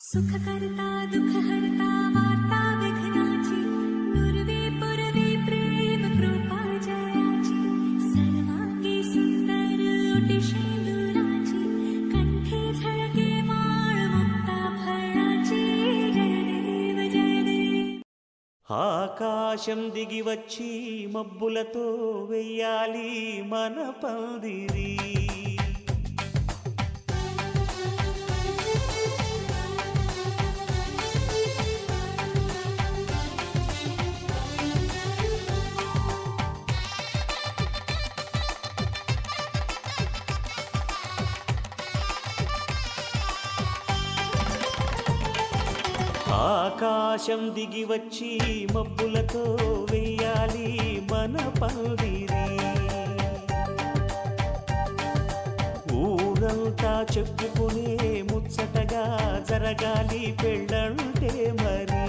सुखकर्ता दुःखहर्ता वार्ता विघ्नाची नुरवी पुरवी प्रेम कृपा जयाची सर्वांगी सुंदर ओटी शेंदुराची कंठी झळके माळ मुक्ता फळाची जय देव ఆకాశం దిగి వచ్చి మబ్బులతో వెయ్యాలి మన పందిరి. ఆకాశం దిగి వచ్చి మబ్బులతో వెయ్యాలి మన పందిరి. ఊరంతా చెప్పుకునే ముచ్చటగా జరగాలి పెళ్ళంటే మరి.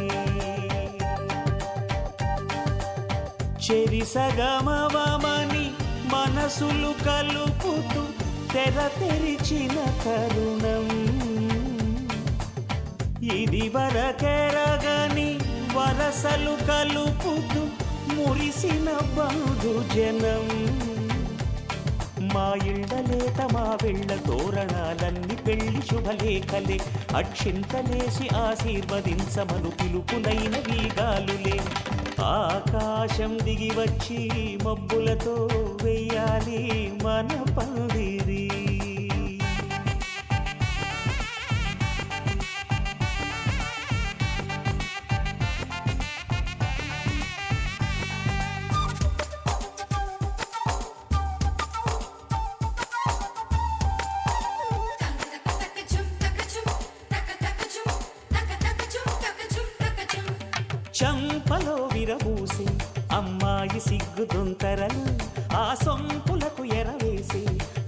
చెరిసగమవమని మనసులు కలుపుతూ తెర తెరిచిన తరుణం ఇది వరకెరగని వరసలు కలుపుతూ మురిసిన బంధుజనం. మా ఇళ్ళలేత మా వెళ్ళ తోరణాలన్నీ పెళ్లి శుభలేఖలే అక్షింతలేసి ఆశీర్వదించమను పిలుపులైన వీగాలులే. ఆకాశం దిగి వచ్చి మబ్బులతో వెయ్యాలి మన పందిరి. చంపలో విరబూసి అమ్మాయి సిగ్గు దొంతరలు ఆ సొంపులకు ఎరవేసి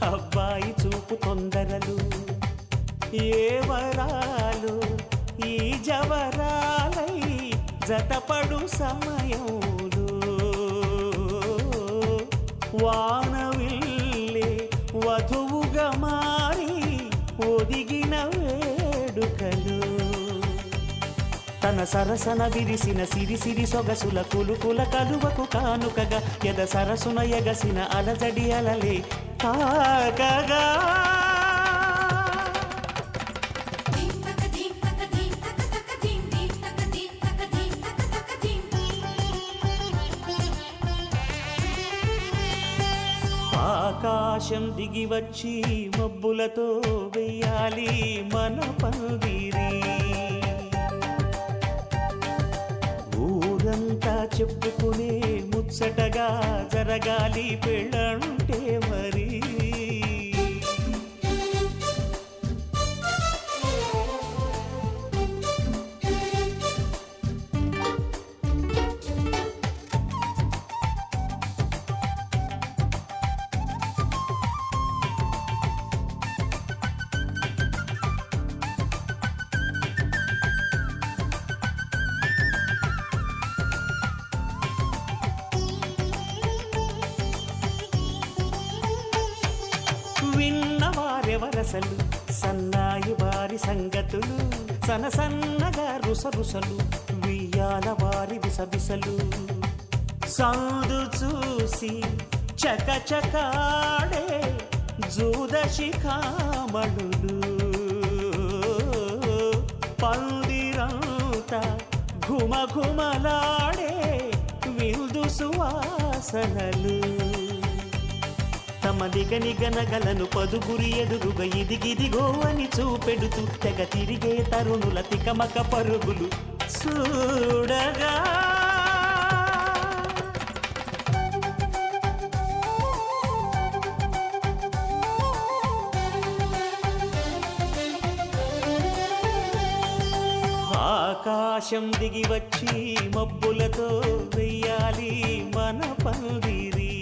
అబ్బాయి చూపు తొందరలు. ఏ వరాలు ఈ జవరాలై జతపడు సమయంలో వానవిల్లే వధువుగా మారి ఒదిగిన వేడుకలు. తన సరసన విరిసిన సిరిసిరి సొగసుల కులుకుల కలువకు కానుకగా ఎద సరసున ఎగసిన అలజడి అలలే తాకగా. ఆకాశం దిగి వచ్చి మబ్బులతో వెయ్యాలి మన పందిరి. ఊరంతా చెప్పుకునే ముచ్చటగా జరగాలి పెళ్ళంటే మరి. విన్నవారెవరసలు సన్నాయి వారి సంగతులు సనసన్నగా రుసరుసలు వియ్యాల వారి విసవిసలు. సందు చూసి చకచకాడే జూదశిఖామణులు పందిరంతా ఘుమఘుమలాడే విందు సువాసనలు. తమ నిగనిగనగలను పదుగురి ఎదురుగా ఇదిగిదిగో అని చూపెడుతూ తెగ తిరిగే తరుణుల తికమక పరుగులు చూడగా. ఆకాశం దిగి వచ్చి మబ్బులతో వెయ్యాలి మన పందిరి.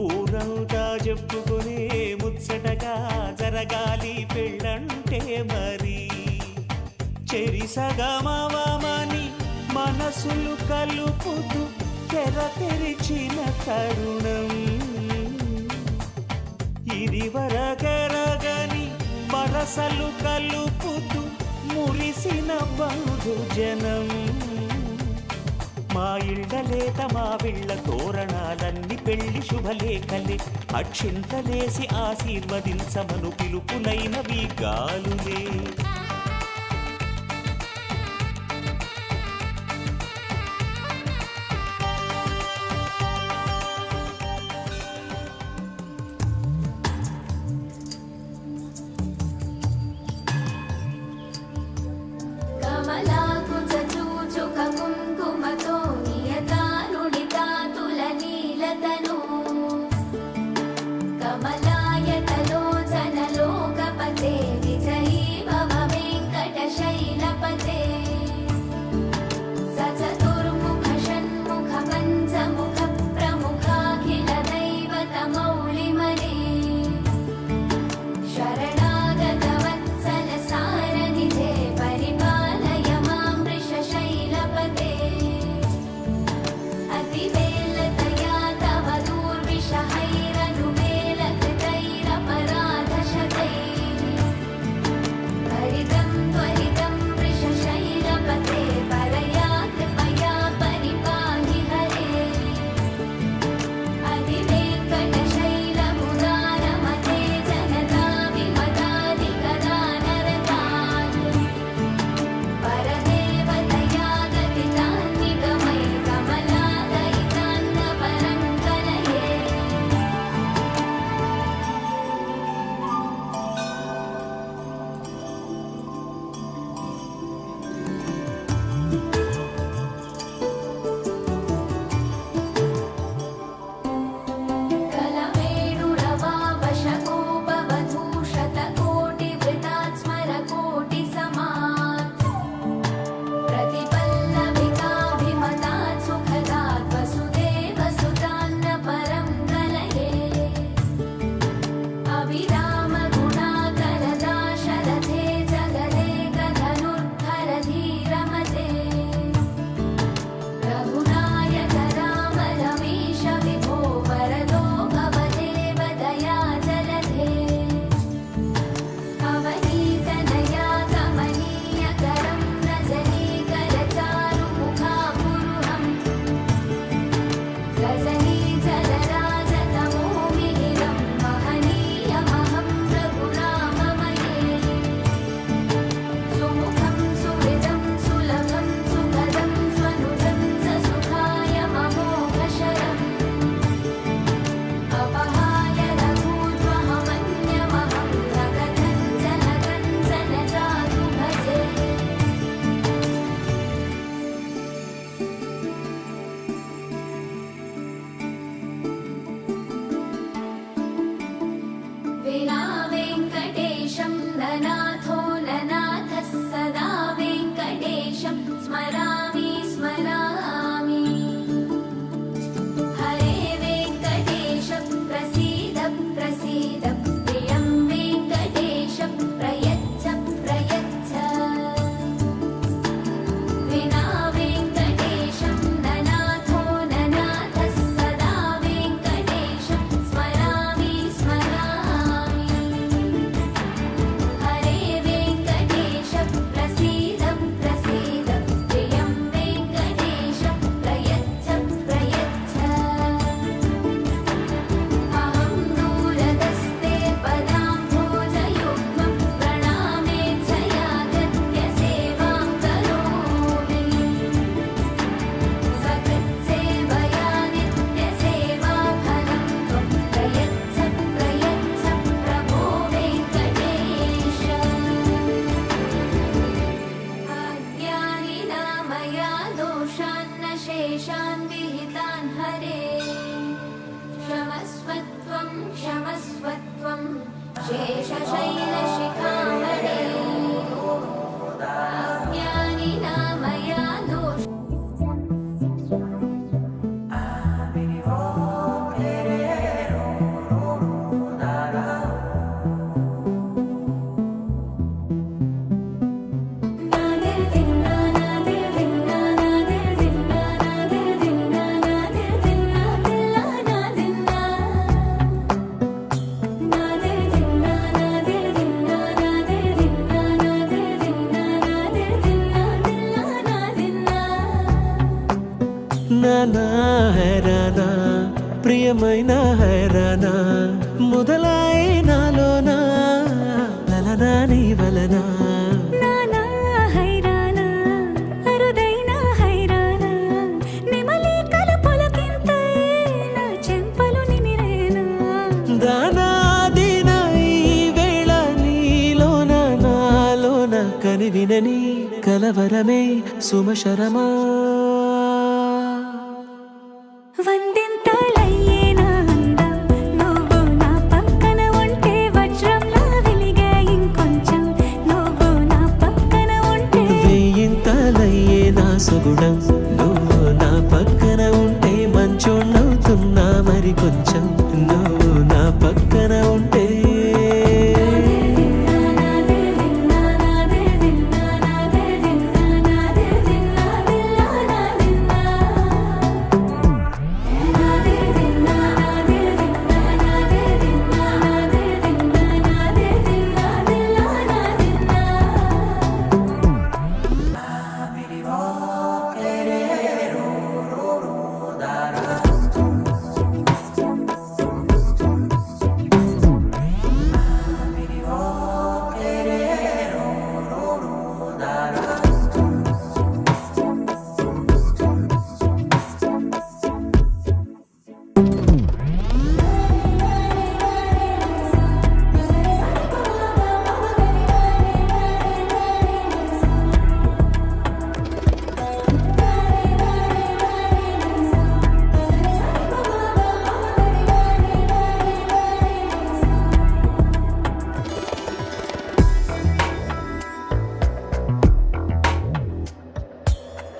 ఊరంతా చెప్పుకునే ముచ్చటగా జరగాలి పెళ్ళంటే మరి. చెరిసగమవమని మనసులు కలుపుతూ తెర తెరిచిన తరుణం ఇది వరకెరగని వరసలు కలుపుతూ మురి కలిసిన బంధుజనం. మా ఇళ్ళలేత మా విళ్ళ తోరణాలన్ని పెళ్లి శుభలేఖలే, అక్షింతలేసి ఆశీర్వదించమను పిలుపులైనవి గాలులే. కమలాకుచ చూచుక కుంకుమతో నియతానుడితాతుల నీలతను కమలాయతలోచన లోకపతే విజయీ భవ మే నా హైరానా ప్రియమైన హైరానా మొదలాయి నాలోనా లలనా నీ వలనా నానా హైరానా అరుదైన హైరానా నెమలి కలుపులకింతై నా చెంపలు నిమిరేనా దానాదిన ఈ వేళ నీలోన నాలోన కనివినని కలవరమే సుమశరమా వందింతలయ్యేనా అందం నువ్వు నా పక్కన ఉంటే వజ్రంలా వెలిగే ఇంకొంచెం నువ్వు నా పక్కన ఉంటే వెయ్యింతలయ్యే నా సుగుణం నువ్వు నా పక్కన ఉంటే మంచోళ్ళవుతున్నా మరి కొంచెం నువ్వు నా పక్కన ఉంటే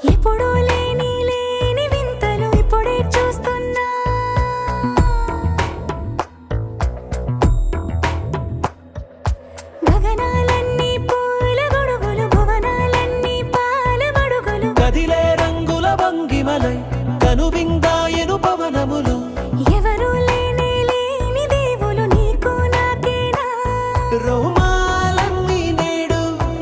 ఎప్పుడూ లేని వింతలు ఇప్పుడే చూస్తున్నా గగనాలన్నీ పూల గొడుగులు భువనాలన్నీ పాల మడుగులు కదిలే రంగుల భంగిమలై కనువిందాయను పవనములు ఎవరూ లేని దేవులు నీకు నాకేనా రోమాలన్నీ నేడు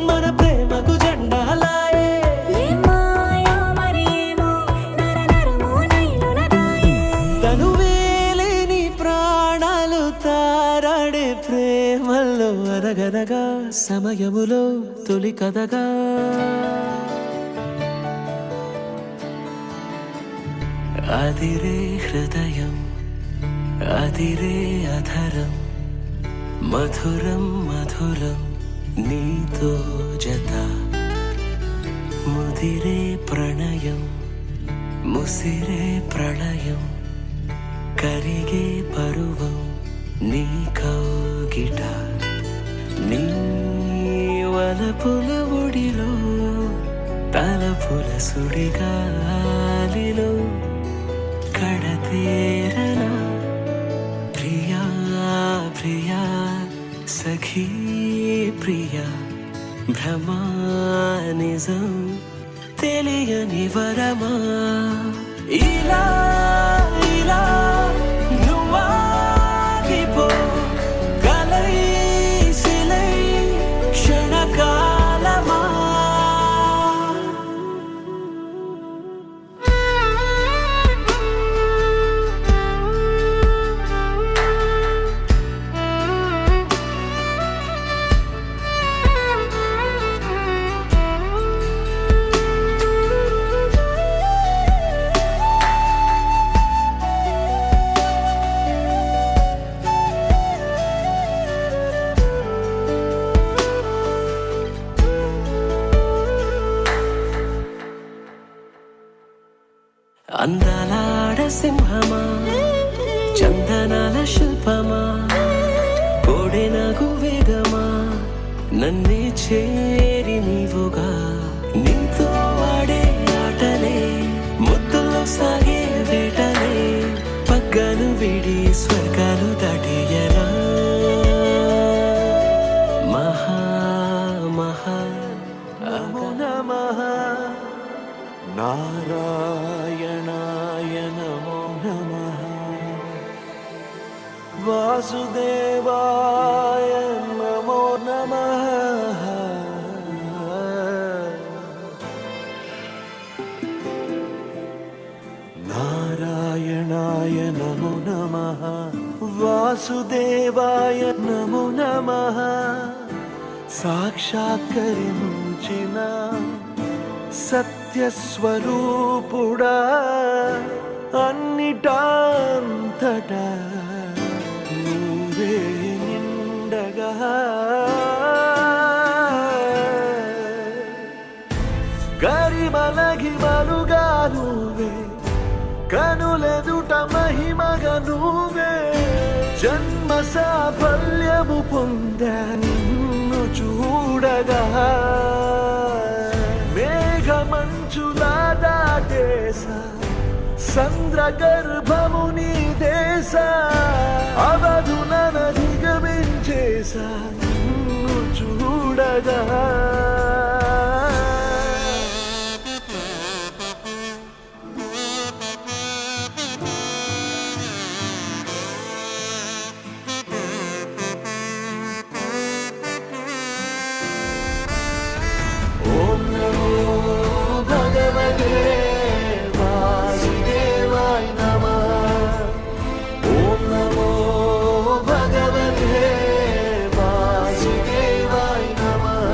మన ప్రేమకు జెండాలాయే ఏ మాయో మరి ఏమో నరనరమో నైలునదాయే తనువేలేని ప్రాణాలు తారాడే ప్రేమల్లో అనగనగా సమయములో తొలి కథగా అదిరే హృదయం అదిరే అధరం మధురం మధురం నీతో జత ముదిరే ప్రణయం ముసిరే ప్రళయం కరిగే పరువం నీ కౌగిట నీ వలపుల ఒడిలో తలపుల సుడిగాలిలో కడతేరనా ప్రియా ప్రియా సఖీ ప్రియా భ్రమానిజం తెలియని వరమా ఇలా ఇలా నువ్వాగిపో కలై సిలై క్షణకాలమా అందాలాడ సింహమా చందనాల శిల్పమా కోడెనగు వేగమా నన్నే చేరి నీవుగా నీతో ఆడే ఆటలే ముద్దులో సాగే వేటలే పగ్గాలు విడి స్వర్గాలు దాటేయరా మహా మహా నమో నమః నారాయణాయ నమో నమః వాసుదేవాయ నమో నమః దేవాయ నమో నమః వాసుదేవాయ నమో నమః సాక్షాత్కరించిన సత్యస్వరూపుడా అన్నిటాంతటా నువ్వే నిండగా గరిమలగిమలుగా నువ్వే కనులెదుట మహిమగా నువ్వే జన్మ సాఫల్యము పొందా నిన్ను చూడగా మేఘమంచులా దాటేసా సంద్ర గర్భము నీ దేశ అవధులనధిగమించేసా నిన్ను చూడగా ఓం నమో భగవతే వాసుదేవాయ నమః ఓం నమో భగవతే వాసుదేవాయ నమః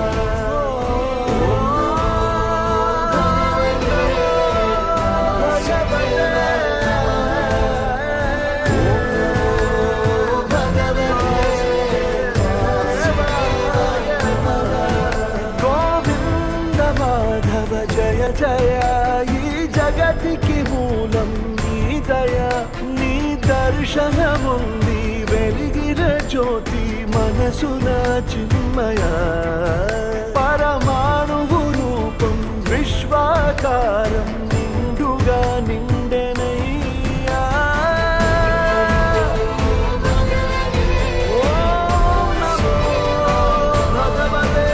గోవింద మాధవ జయ జయ ఈ జగతికి మూలం నీ దయ నీ దర్శనముంది వెలిగిన జ్యోతి మనసున చిన్మయ పరమాణువు రూపం విశ్వాకారం నిండుగా నిండెనయ్యా ఓం నమో భగవతే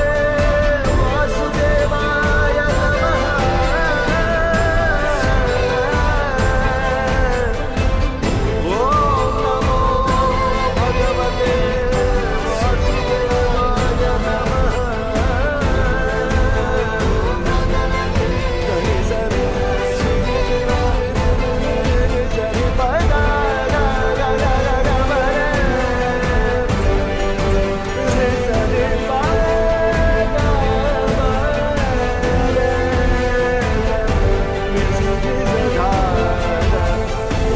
వాసుదేవాయ నమః ఓం నమో భగవతే వాసుదేవాయ నమః సరి సరి సరి పదా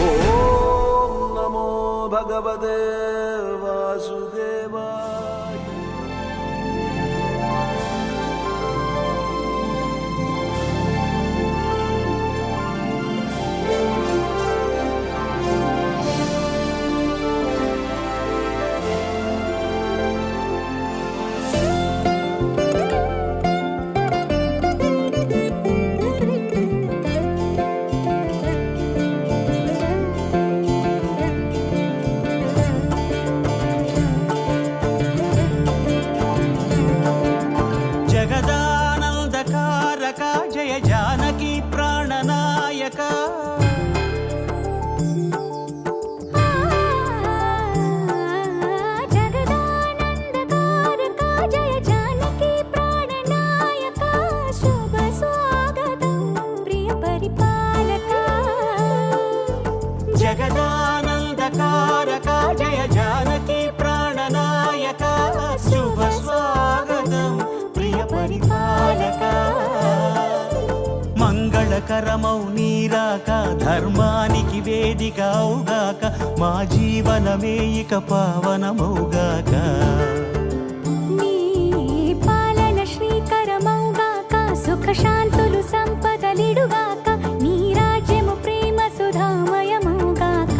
ఓం నమో భగవతే వాసుదేవాయ జగదానందకారక జయ జానకి ప్రాణనాయక జగదానందకారక జయ జానకి ప్రాణనాయక శుభ స్వాగతం ప్రియ పరిపాలక జగదానందకారక జయ జానకి ప్రాణనాయక శుభ స్వాగతం ప్రియ పరిపాలక మంగళకరమౌ నీరాక ధర్మానికి వేదిక అవుగాక మా జీవనమే ఇక పావనమౌగాక నీ పాలన శ్రీకరమౌగాక సుఖ శాంతులు సంపదలిడుగాక నీ రాజ్యము ప్రేమ సుధామయమౌగాక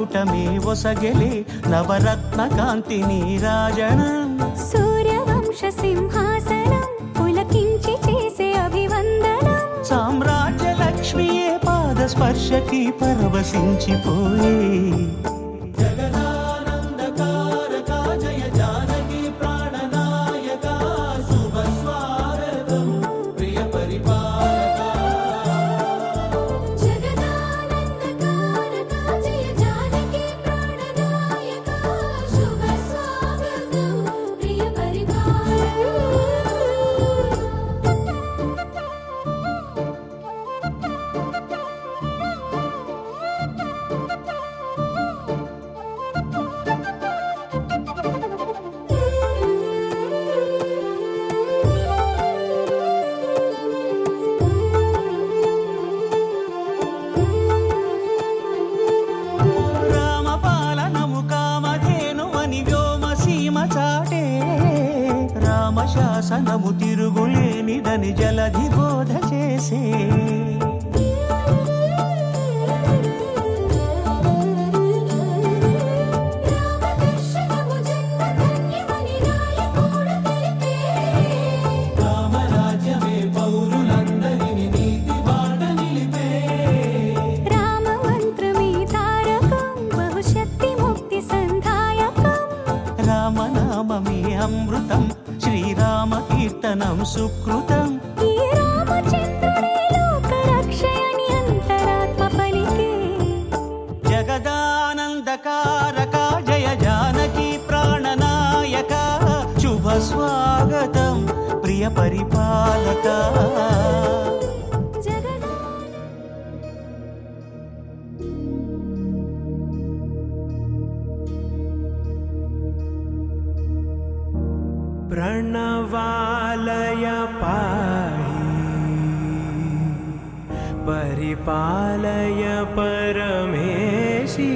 మకుటమే ఒసగెలే నవరత్న కాంతి నీరాజనం సూర్యవంశ సింహాసనం పులకించి చేసే అభివందనం సామ్రాజ్య లక్ష్మియే పాద స్పర్శకి పరవశించిపోయే జగదానందకారక జయ జానకి ప్రాణనాయక శుభ స్వాగతం ప్రియ పరిపాలక జగదానందకారక జయ జానకి ప్రాణనాయక శుభ స్వాగతం ప్రియ రామపాలనము కామధేను అని వ్యోమ సీమ చాటే రామశాసనము తిరుగులేనిదని జలధి బోధ చేసే రామదర్శనము జన్మధన్యమని రాయకూడ తెలిపే రామరాజ్యమే పౌరులందరిని నీతి బాట నిలిపే రామ మంత్రమే తారకం బహుశక్తి ముక్తి సంధాయకం రామనామమే అమృతం శ్రీరామ కీర్తనం సుకృతం ఈ రామచంద్రుడే లోక రక్షయని అంతరాత్మ పలికే జగదానందకారక జయ జానకి ప్రాణనాయక శుభ స్వాగతం ప్రియ పరిపాలక జగదా प्रणवालय पाहि परिपालय परमेशी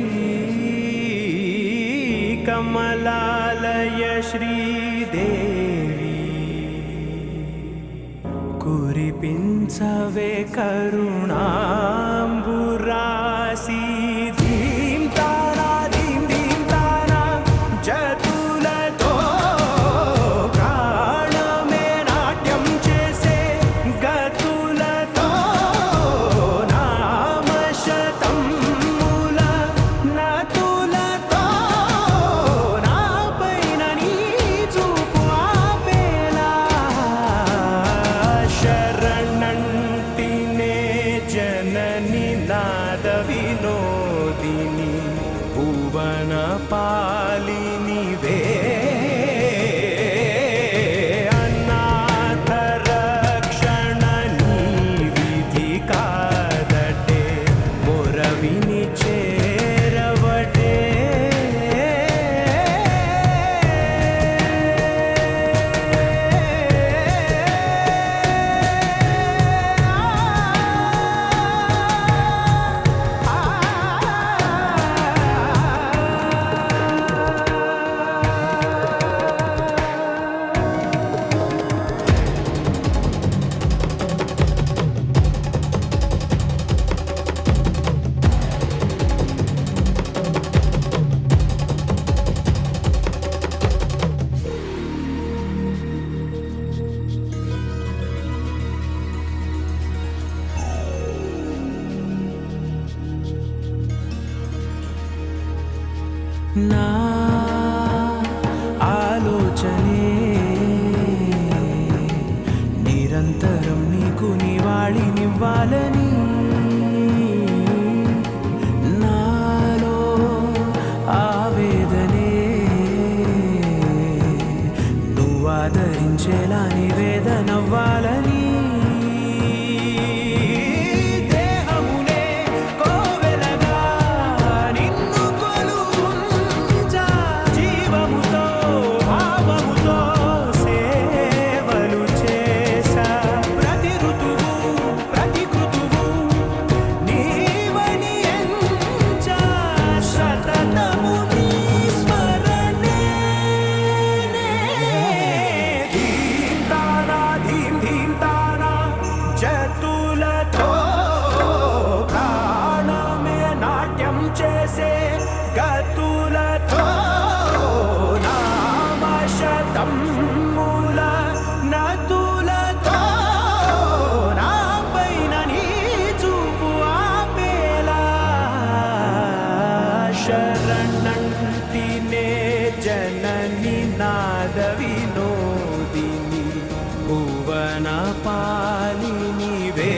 कमलालय श्रीदेवी कुरिपिंचवे करुणांबुरासी धीं तारा जतुलतो प्राणमे नाट्यं చేసే గతులతో నామశతం మూల నతులతో నాపైన నీ చూపు ఆపేలా శరణంటినే జనని నాద వినోదిని భువన పాలినివే అనాథ రక్షణ నీ విధి కాదటే మొరవిని చేరవటే నా ఆలోచనే నిరంతరం నీకు నివాళినివ్వాలని నాలో ఆవేదనే నువ్వు ఆదరించేలా నివేదనవ్వాలని దేహమునే కోవెలగా నిన్ను కొలువుంచా జీవముతో భావముతో సేవలు చేసా ప్రతి ఋతువు ప్రతి కృతువు నీవని ఎంచా సతతము నీ స్మరణే ధీం తానా ధీం ధీం తానా తమ్ముల నతులతో నా పైన నీ చూపు ఆపేలా శరణంటినే జనని నాద వినోదిని భువన పాలినివే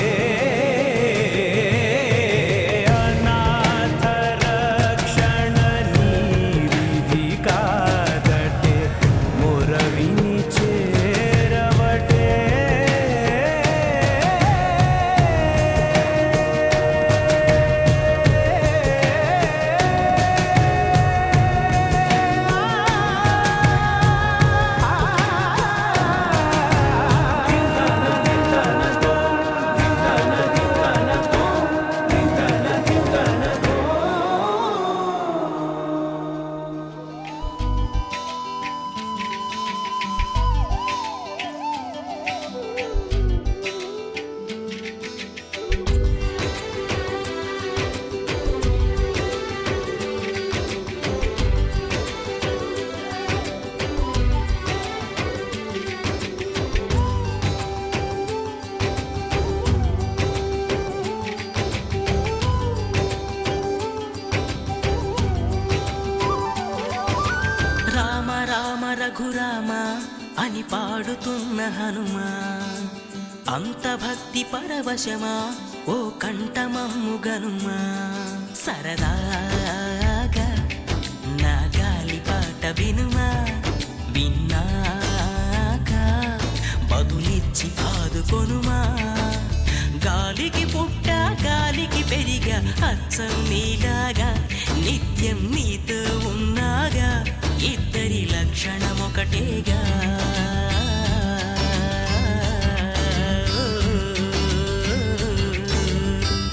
అనాథ రక్షణ నీ విధి కాదటే మురవిని చేరవటే రామ రామ రఘురామ అని పాడుతున్న హనుమా అంత భక్తి పరవశమా ఓ కంఠమమ్ము గనుమా సరదాగా నా గాలి పాట వినుమా విన్నాక బదులిచ్చి ఆదుకొనుమా గాలికి పుట్ట గాలికి పెరిగా అచ్చం నీలాగా నిత్యం నీతో ఉన్నాగా ఇద్దరి లక్షణం ఒకటేగా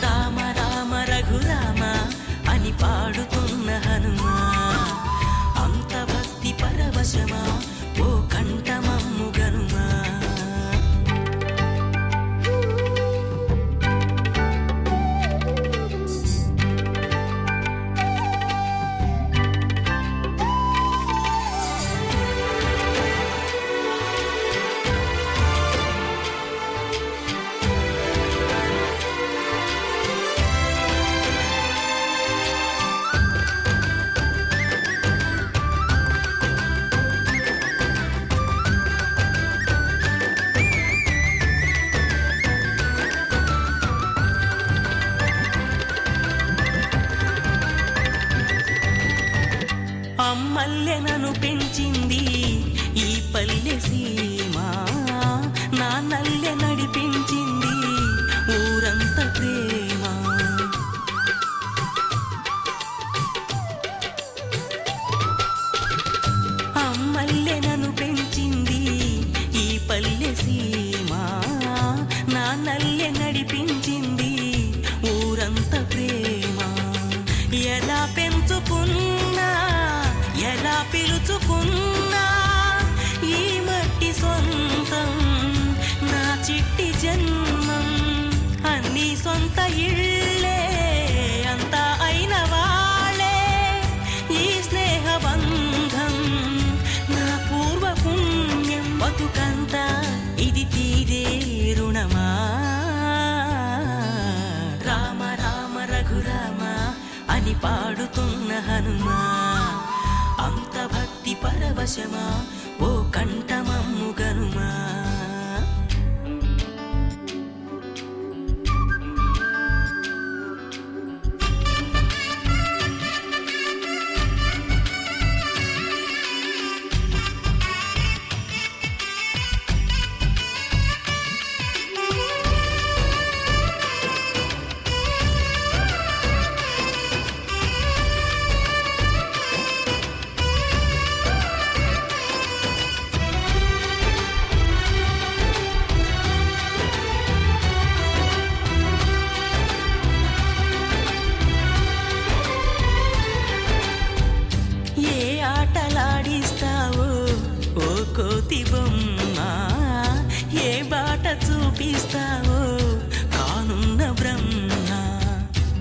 రామ రామ రఘురామ అని పాడుతున్న హనుమా అంత భక్తి పరవశమా ఓ కంఠమమ్ము గనుమా అమ్మల్లె నన్ను పెంచింది ఈ పల్లె సీమ నా నల్లె నడిపించింది ఊరంత ప్రేమ అమ్మల్లె నన్ను పెంచింది ఈ పల్లె సీమ నా నల్లె నడిపించింది ఊరంత ప్రేమ ఎలా పెంచుకున్నా ఎలా పిలుచుకున్నా ఈ మట్టి సొంతం నా చిట్టి జన్మం అన్ని సొంత ఇళ్ళే అంతా అయిన వాళ్ళే ఈ స్నేహ బంధం నా పూర్వ పుణ్యం బతుకంతా ఇది తీరే రుణమా రామ రామ రఘురామ అని పాడుతున్న హనుమా అంత భక్తి పరవశమా ఓ కంఠమమ్ము గనుమా కోతి బొమ్మ ఏ బాట చూపిస్తావో కానున్న బ్రహ్మ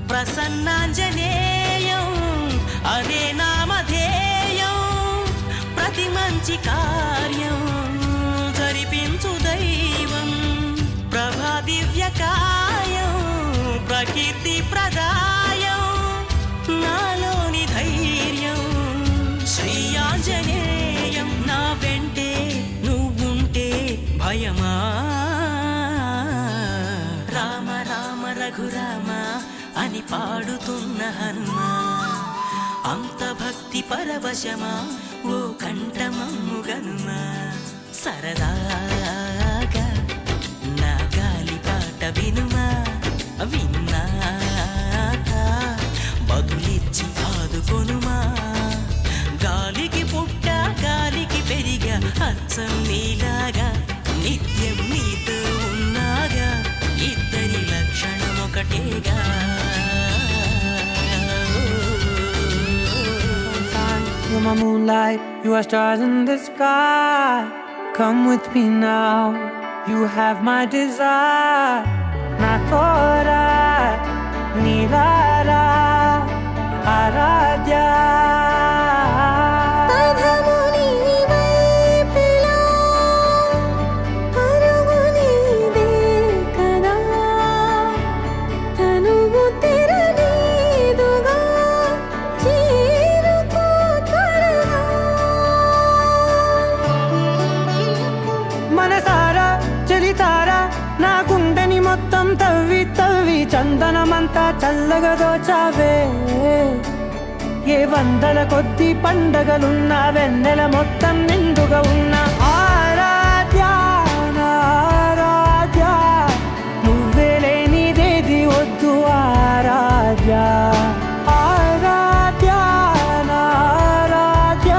ప్రసన్నాంజనేయం అదే నామధేయం ప్రతి మంచి కార్యం రఘురామ అని పాడుతున్న హనుమా అంత భక్తి పరవశమా ఓ కంఠమమ్ము గనుమా సరదాగా నా గాలి పాట వినుమా విన్నాక బదులిచ్చి ఆదుకొనుమా గాలికి పుట్ట గాలికి పెరిగా అచ్చం నీలాగా నిత్యం నీతో ఉన్నాగా ఇద్దరి లక్షణం ఒకటేగా You're my moonlight, you are stars in the sky. Come with me now, you have my desire. Na tora, nilara, aradya. పదము నీవైపులా పరుగు నీదే కదా తనువు తెరనీదుగా చేరుకో త్వరగా మనసారా చలితారా నా గుండెని మొత్తం తవ్వి తవ్వి చందనమంతా చల్లగా దోచావే ఏ వందల కొద్ది పండగలున్నా వెన్నెల మొత్తం నిండుగా ఉన్న ఆరాధ్య నా ఆరాధ్య నువ్వే లేనిదేది వద్దు ఆరాధ్య ఆరాధ్య నా ఆరాధ్య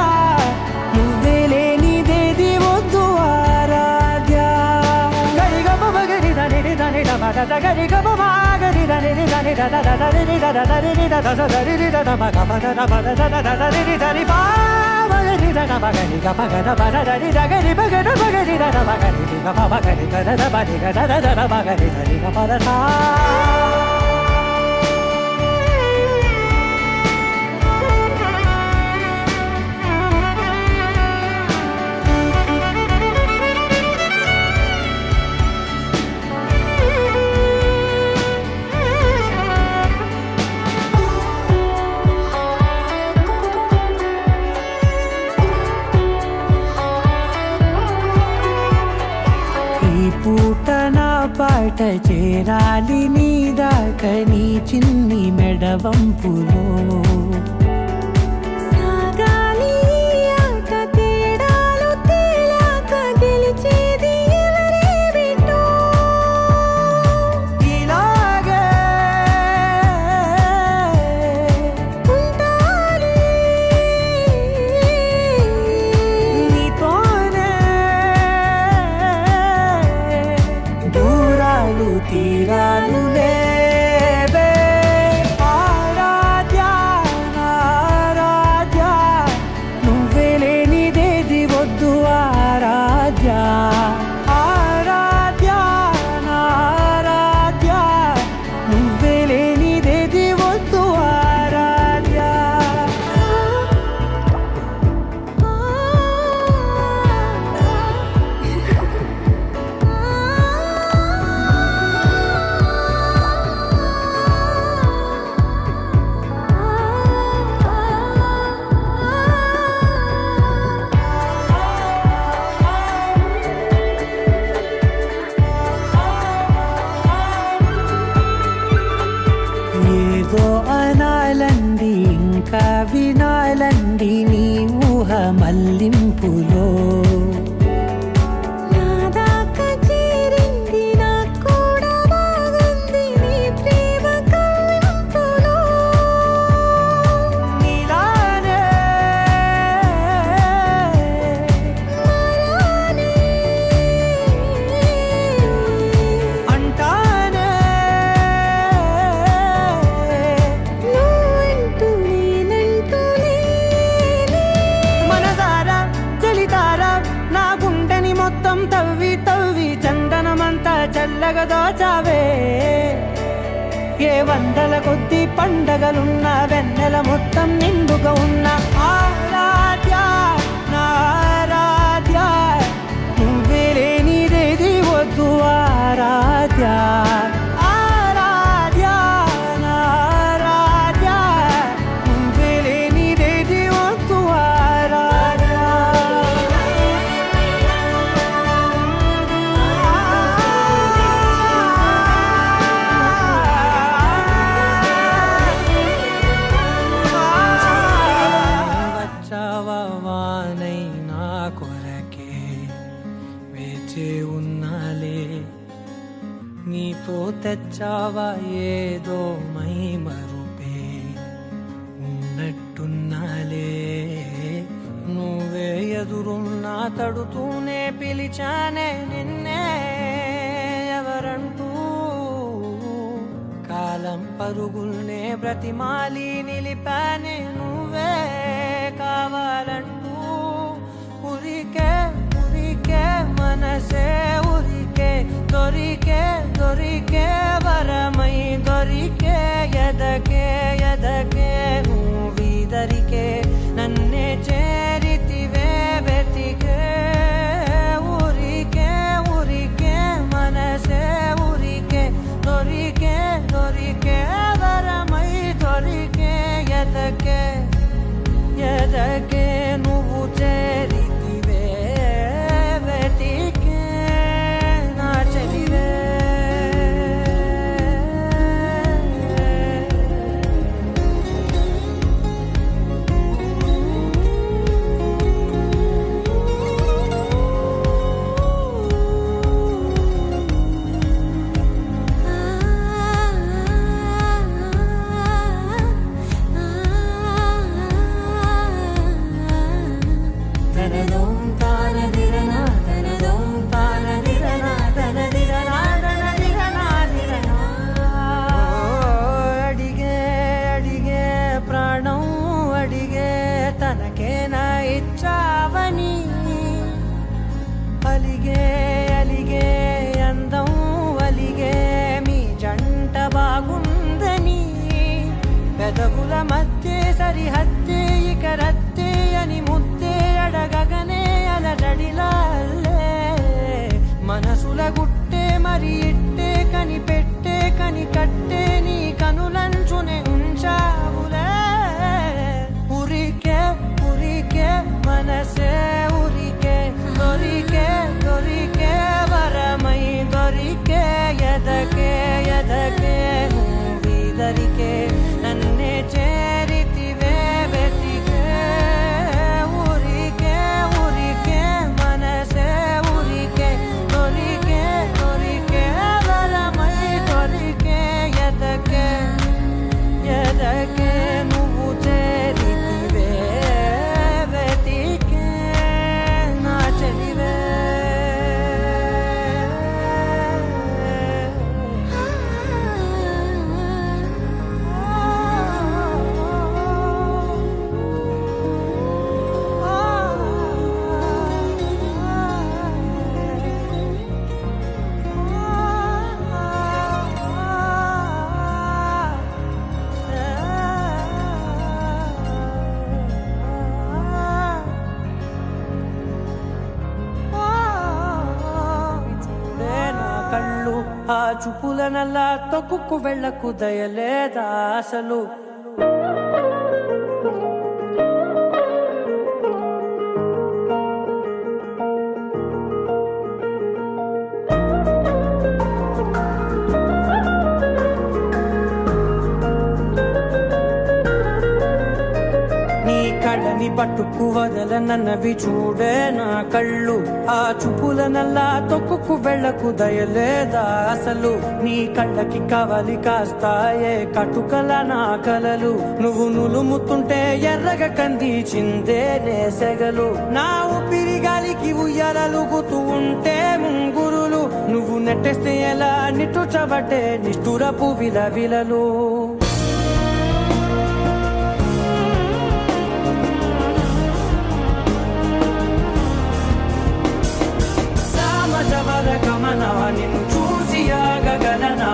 నువ్వే లేనిదేది వద్దు ఆరాధ్య గరిగ బగరి దని దని డబద గరి గబ మాగరి దని దని దద దరి దద దరి దద దరి దద మగ బద బద దద దరి దరి బా మగరి దద మగరి గ మగ బద దరి దగరి బగర బగరి దద మగరి గ మగరి గ దద బది గ దద దద మగరి దరి గ బద సా ఈ పూట నా పాట చేరాలి నీ దాకా నీ చిన్ని మెడవంపులో సాగాలి ఆట తేడాలు తేలాక గెలిచేది ఎవరేమిటో ఇలాగే ఉంటాలి నీతోనే దూరాలు తీరాలు లేవే ఆరాధ్య నా ఆరాధ్య నువ్వే లేనిదేది వద్దు ఆరాధ్య ఆరాధ్య నా ఆరాధ్య నువ్వే లేనిదేది వద్దు ఆరాధ్య ఏదో అనాలండి ఇంకా వినాలండి నీ ఊహ మల్లింపులో నా దాకా చేరింది నాకు కూడా బాగుంది నీ ప్రేమ కవ్వింపులో నీలానే మరానే అంటానే నువ్వంటూ నేనంటూ లేనే మనసారా చలితారా నా గుండెని మొత్తం తవ్వి తవ్వి చందనమంతా చల్లగా దోచావే ఏ వందల కొద్ది పండగలున్న వెన్నెల మొత్తం నిండుగా ఉన్న ఆరాధ్య నా ఆరాధ్య నువ్వే లేనిదేది వద్దు ఆరాధ్య ఆరాధ్య నా ఆరాధ్య నువ్వే లేనిదేది వద్దు ఆరాధ్య వేచే ఉన్నాలే నీతో తెచ్చావా ఏదో మై మరుపే ఉన్నట్టున్నాలే నువ్వే ఎదురున్నా తడుతూనే పిలిచానే నిన్నే ఎవరంటూ కాలం పరుగుల్నే బ్రతిమాలి నిలిపానే నువ్వే కావాలంటూ ఉరికే ఉరికే మనసే ఉరికే దొరికే దొరికే వరమై దొరికే ఎదకే ఎదకే నువ్వీదరికే నన్నే చేరితివే వెతికే ఊరికే ఊరికే మనసే ఊరికే దొరికే దొరికే వరమై దొరికే ఎదకే ఎదకే నువ్వు చేరితివే వెతికే నా చెలివే తనదోం తానదిరనా తనదోం తానదిరనా తనదిరనా తనదిరనా దిరనా అడిగే అడిగే ప్రాణం అడిగే తనకేనా ఇచ్చావని అలిగే అలిగే అందం అలిగే మీ జంట బాగుందని పెదవుల మధ్య సరిహద్దే ఇక రద్దే అని ముద్దే అడగగనే అలజడిలాల్లే మనసుల గుట్టే మరి ఇట్టే కని పెట్టే కని కట్టే నీ కనులంచునే ఉంచావులే ఉరికే ఉరికే మనసే ఉరికే దొరికే దొరికే వరమై దొరికే ఎదకే ఎదకే నువ్వీదరికే నన్నే చేరితివే వెతికే ఊరికే ఊరికే మనసే ఊరికే దొరికే దొరికే వరమై దొరికే ఎదకే ఎదకే నువ్వు చేరితివే వెతికే నా చెలివే కళ్ళు ఆ చూపులనల్లా తొక్కుకు వెళ్ళకు దయలేదా అసలు నీ కళ్ళని పట్టుకు వదలనన్నవి చూడే నా కళ్ళు ఆ చూపులనల్లా తొక్కుకు వెళ్ళకు దయలేదా అసలు నీ కళ్ళకి కవలి కాస్తాయే కటుకల నా కలలు నువ్వు నులుముతుంటే ఎర్రగ కందిచిందే నేసెగలు నా ఊపిరి గాలికి ఉయ్యాలలుగుతూ ఉంటే ముంగురులు నువ్వు నెట్టేస్తే ఎలా నిట్టుచబట్టే నిష్ఠురపు విలవిలలు సమజవర గమన నిన్ను చూసి ఆగగలనా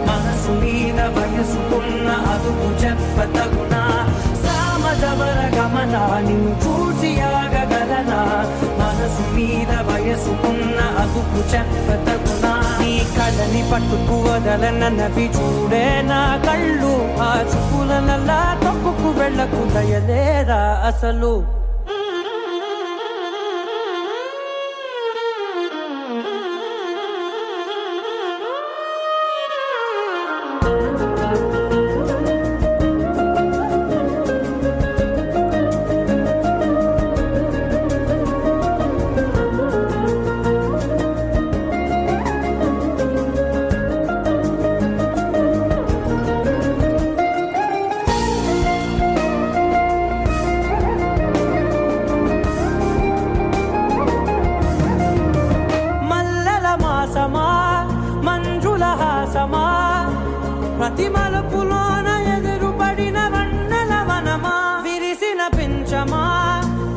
మనసు మీద వయసుకున్న అదుపు చెప్పతగునా సమజవర గమన నిన్ను చూసి ఆగగలనా మనసు మీద వయసుకున్న అదుపు చెప్పతగునా నీ కళ్ళని పట్టుకు వదలనన్నవి చూడే నా కళ్ళు ఆ చూపులనల్లా తొక్కుకు వెళ్ళకు దయలేరా అసలు మతి మలుపులోన ఎదురుపడిన వన్నెల వనమా విరిసిన పించమా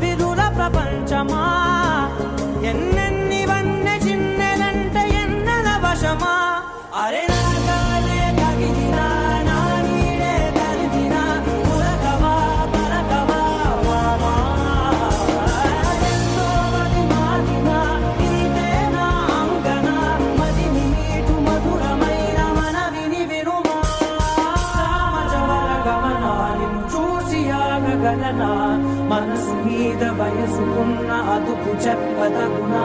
విరుల ప్రపంచమా ఎన్నెన్ని వన్నె చిన్నెలంటే ఎన్నెల వశమా అరే నాగాలే తగిలినా నా నీడే తరిమినా పులకవా పలకవా వామా ఎంతో మది మాటినా ఇదే నా అంగన మదిని నీటు మధురమైన మనవిని వినుమా సామజవర గమనా నిన్ను చూసి ఆగగలనా మనసు మీద వయసుకున్న అదుపు చెప్పదగునా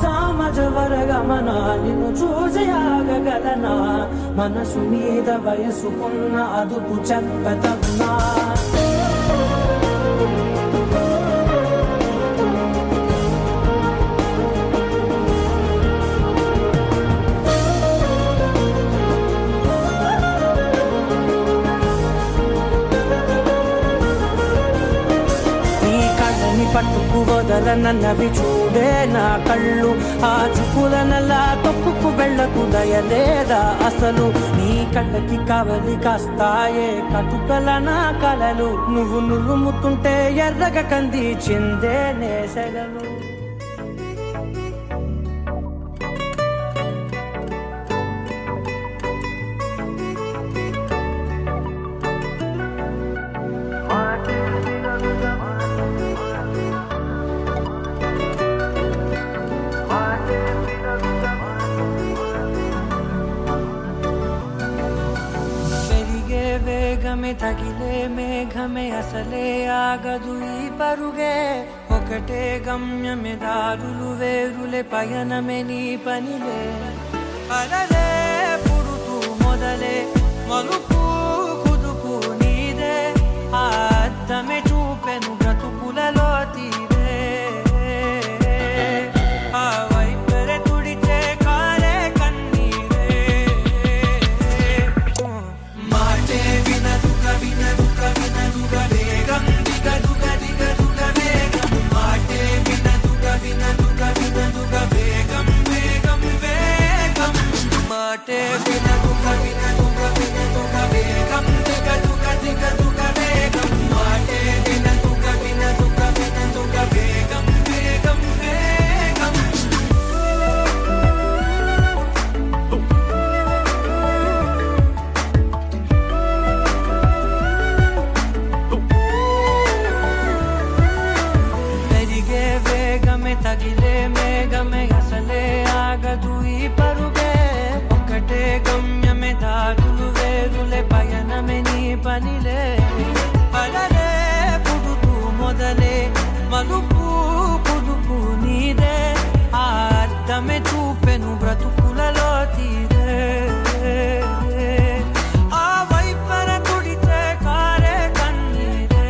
సామజవర గమనా నిన్ను చూసి ఆగగలనా మనసు మీద వయసుకున్న అదుపు చెప్పదగునా పట్టుకు వదలనన్నవి చూడే నా కళ్ళు ఆ చూపులనలా తొక్కుకు వెళ్ళకు దయలేదా అసలు నీ కళ్ళకి కవలి కాస్తాయే కటుకల నా కలలు నువ్వు నులుముతుంటే ఎర్రగ కంది చిందే నేసగలు వేగమే తగిలే మేఘమే అసలే ఆగదు ఈ పరుగే ఒకటే గమ్యమే దారులు వేరులే పయనమే నీ పనిలే అలలే పుడుతూ మొదలే మలుపు కుదుపు నీదే ఆ అద్దమే చూపెను బ్రతుకులలో తీరే ఆ వైపరే తుడితే కాలే కన్నీరే మాటే వినదుగ వినదుగ వినదుగ వేగం దిగదుగ దిగదుగ వేగం మాటే వినదుగ వినదుగ వినదుగ వేగం వేగం వేగం మాటే వినదుగ వినదుగ వినదుగ వేగం దిగదుగ దిగదుగ వేగం మాటే వినదుగ వినదుగ వినదుగ వేగం వేగం వేగం పెరిగే వేగమే తగిలే మేఘమే అసలే ఆగదు ఈ పరుగే ఒకటే గమ్యమే దారులు వేరులే పయనమే నీ పనిలే అలలే పుడుతూ మొదలే మలుపు కుదుపు నీదే ఆ అర్థమే చూపెను బ్రతుకులలో తీరే ఆ వైపర తుడితే కారే కన్నీరే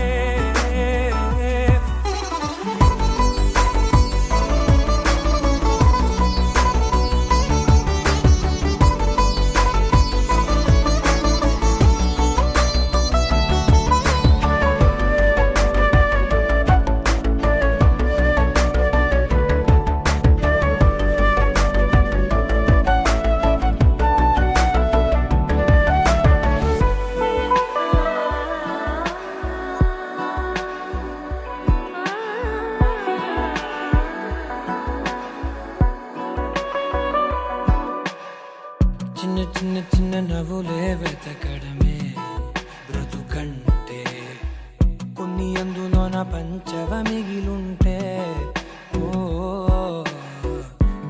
చిన్న చిన్న చిన్న నవ్వులే వెతకడమే బ్రతుకంటే కొన్ని అందులోన పంచవ మిగిలుంటే ఓ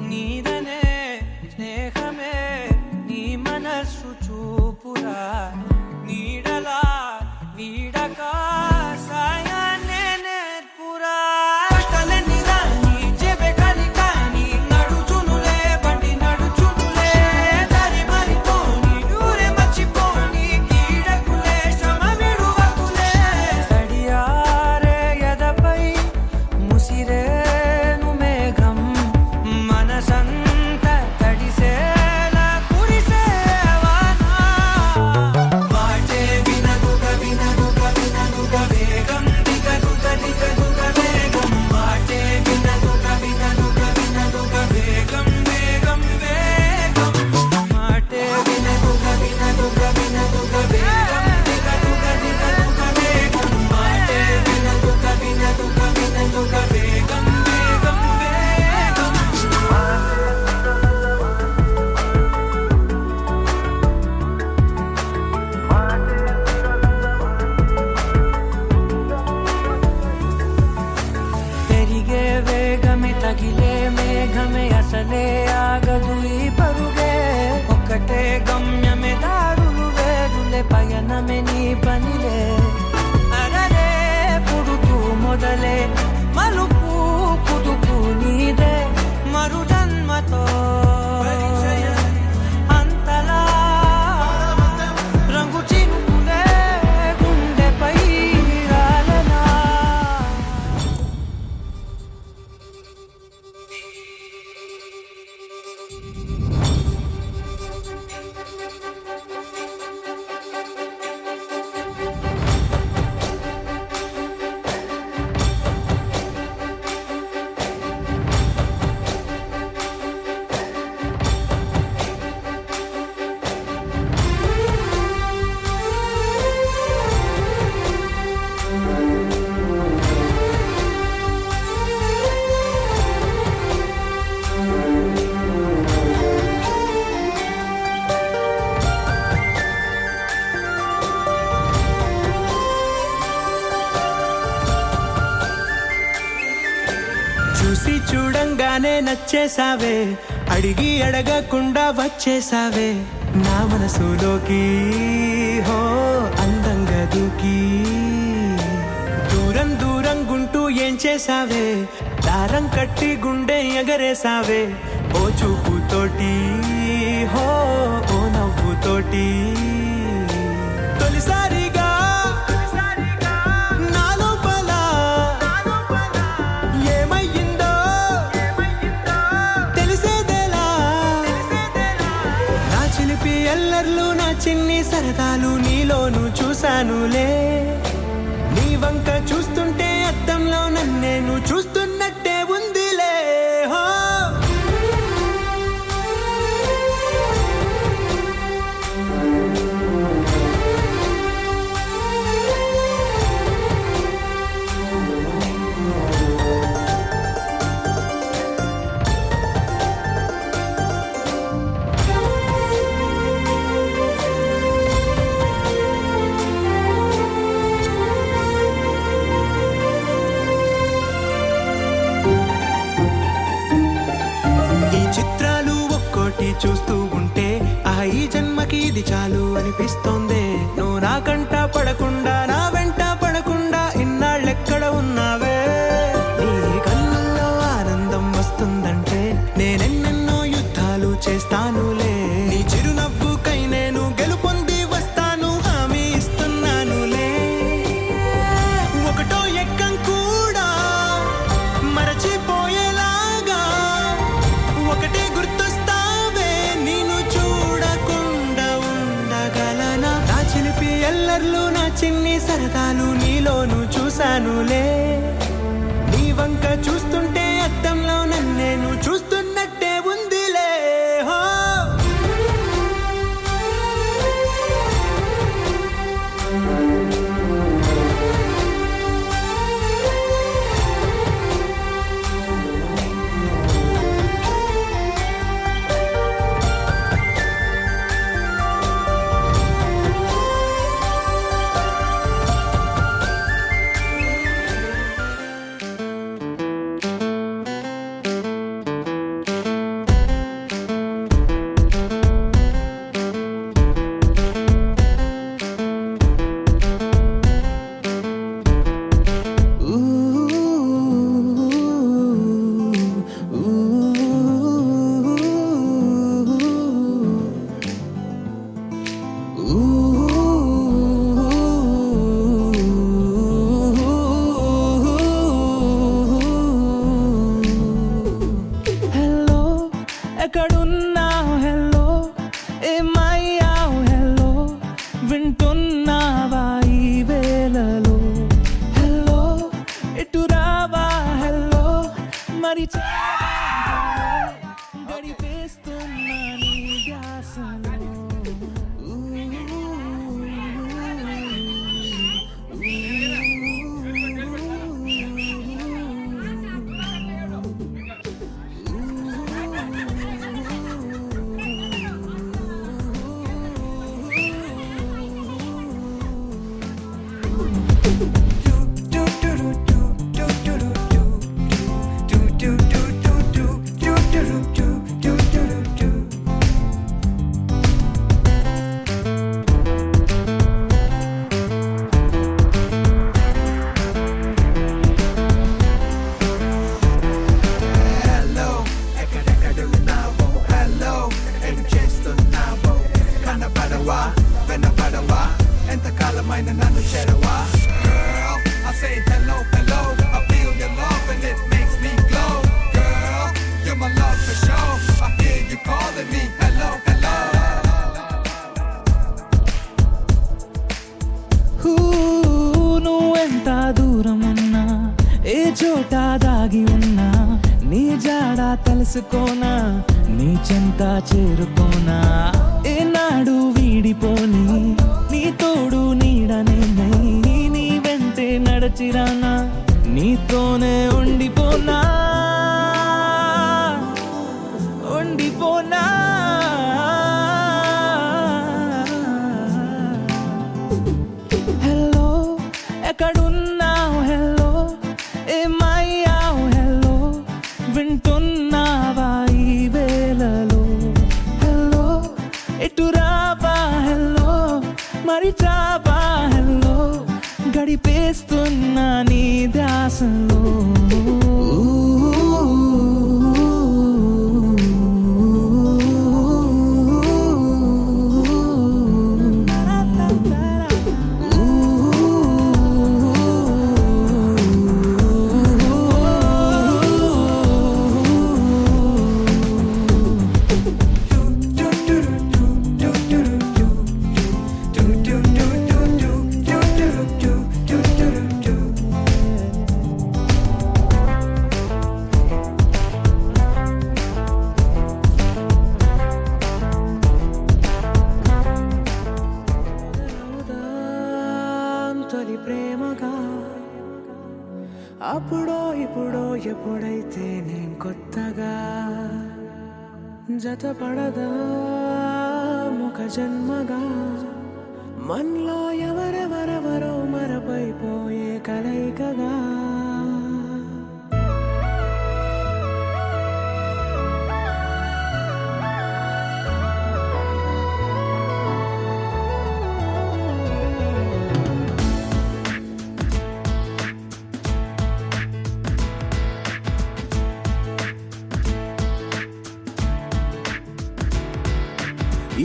నీదనే స్నేహమే నీ మనస్సు చూపురా నీడలా వీడక సాయాన్నే నేర్పురా కట్టలని రాని చెబె కలికాని నడుచునులే బండి నడుచునులే దారి మరిపోని ఊరే మర్చిపోని కీడకులే శ్రమ విడువకులే తడియారే ఎదపై ముసిరే నచ్చేసావే, అడిగి అడగకుండా వచ్చేసావే నా మనసులోకి, హో అందంగా దూకి. దూరం దూరం గుంటూ ఏం చేసావే, దారం కట్టి గుండె ఎగరేసావే ఓ చూపుతోటి, హో ఓ నవ్వుతోటి. తొలిసారిగా నా లోపల ఏమయ్యిందో తెలిసేదేలా. నా చిలిపి ఎల్లర్లు నా చిన్ని సరదాలు నీలోను చూశానులే. నీ వంక చూస్తుంటే అద్దంలో నన్నేను చూస్తున్నట్టే ఉందిలే. హో చూస్తూ ఉంటే ఈ జన్మకి ఇది చాలు అనిపిస్తోందే. నువ్వు నా కంట పడకుండా నా వెంట పడకుండా ఇన్నాళ్ళెక్కడ ఉన్నావే. నీ కళ్ళల్లో ఆనందం వస్తుందంటే నేనెన్నెన్నో యుద్ధాలు చేస్తానులే. నీ చిరునవ్వుకై నేను గెలుపొంది వస్తాను హామీ ఇస్తున్నానులే. ఒకటో ఎక్కం కూడా మరచిపోయేలాగా ఒకటే గుర్తొస్తా ఎల్లర్లు నా చిన్ని సరదాలు నీలోను చూశానులే. నీ వంక చూస్తుంటే అద్దంలో నన్నేను చూస్తున్నట్టే ఉందిలే. హో ఎక్కడున్నావు హెల్లో, ఏమయ్యావు హెల్లో, వింటున్నావా ఈ వేళలో. హెల్లో ఇటు రావా హెల్లో, మరి గడిపేస్తున్నా నీ ధ్యాసలో. ఎంతకాలమైన నన్ను చేరవా. Girl, I say hello, hello. I feel your love and it makes me glow. Girl, you're my love for sure. I hear you calling me. Hello, hello. నువ్వెంత దూరం ఉన్నా, ఏ చోట దాగి ఉన్నా, నీ జాడ తెలుసుకోనా, నీ చెంత చేరుకోనా. ఏనాడు వీడిపోని నీ తోడు నీడనే నీ వెంటే నడచిరానా, నీతోనే ఉండిపోనా ఉండిపోనా. హెల్లో ఎక్కడున్నావు హెల్లో, ఏమయ్యావు హెల్లో, వింటున్నా శ్వాసలో తొలి ప్రేమగా అప్పుడో ఇప్పుడో ఎప్పుడైతే నేను కొత్తగా జతపడదా ముఖ జన్మగా మనలో ఎవరెవరెవరో మరపైపోయే కలయికగా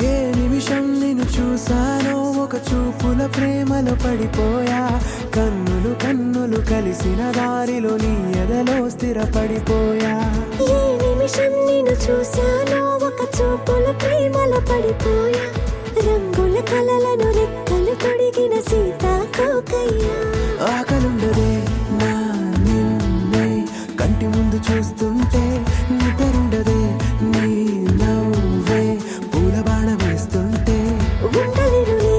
ఏ నిమిషం నిన్ను చూసానో ఒక చూపుల ప్రేమలో పడిపోయా కన్నులు కన్నులు కలిసిన దారిలో నీ ఎదలో స్థిరపడిపోయా ఏ నిమిషం నిన్ను చూశానో ఒక చూపుల ప్రేమలో పడిపోయా రంగుల కలలను రెక్కలు తొడిగిన సీతాకోకయ్యా ఆకలుండదే నా నిన్నే కంటి ముందు చూస్తుంటే నిద్రుండదే నీ నవ్వే పూల బాణ వేస్తుంటే ఉండలేనులే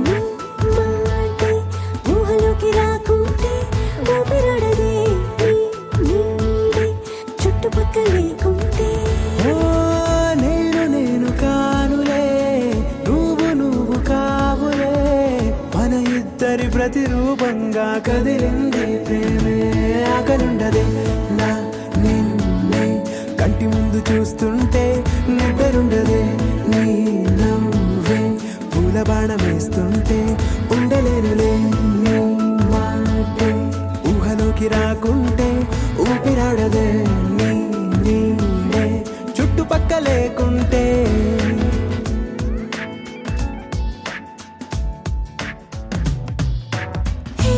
నీ మాటే ఊహలోకి రాకుంటే ఊపిరాడదే నీ నీడే చుట్టుపక్కల లేకుంటే ఓ నేను కానులే నువ్వు కావులే మన ఇద్దరి ప్రతిరూపంగా కదిలింది ప్రేమే ఆకలుండదే నా నిన్నే కంటి ముందు చూస్తుంటే నిద్రుండదే నీ నవ్వే పూల బాణ వేస్తుంటే ఉండలేనులే నీ మాటే ఊహలోకి రాకుంటే ఊపిరాడదే నీ నీడే చుట్టుపక్క లేకుంటే హే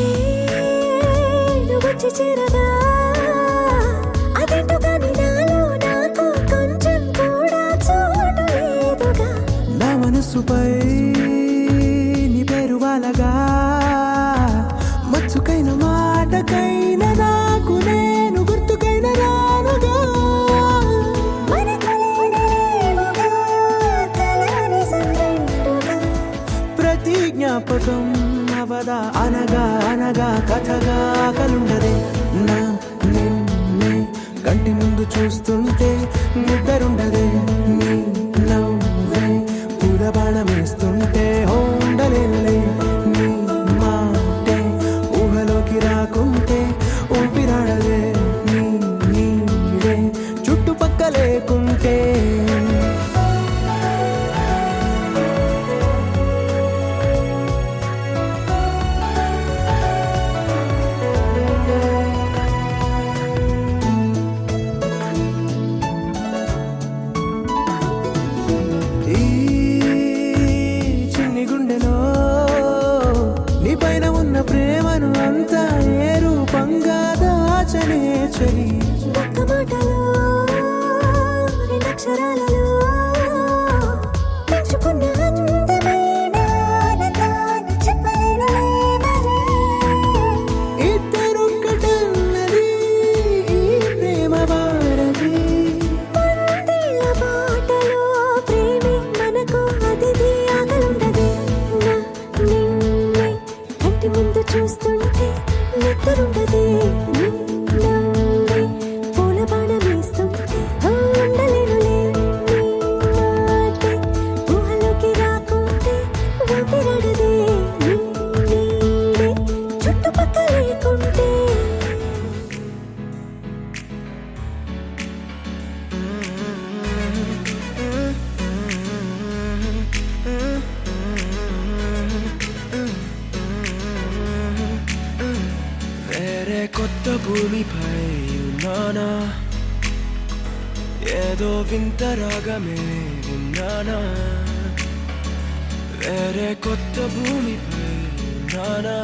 నువ్వు వచ్చి చేరగా అదేంటో కానీ నాలో నాకు కొంచెం కూడా చోటు లేదుగా నా మనసుపై నీ పేరు వాలగా మచ్చుకైన మాటకైన నాకు నేను గుర్తుకైన రానుగా మన కలయినేమోగా కలని సంగంటుగా ప్రతి జ్ఞాపకం అవదా అనగా అనగా కథగా కలుండదే నా నిన్నే కంటి ముందు చూస్తుంటే నిద్రుండదే నీ నవ్వే పూల బాణ వేస్తుంటే ఉండలేనులే నీ మాటే ఊహలోకి రాకుంటే ఊపిరాడదే నీ నీడే చుట్టుపక్క లేకుంటే ఈ చిన్ని గుండెలో నీ పైన ఉన్న ప్రేమను అంతా ఏ రూపంగా దాచనే చలి ఒక్క మాటలో రెండక్షరాలలో విన్నానా ఏదో వింత రాగమే విన్నానా వేరే కొత్త భూమిపై ఉన్నానా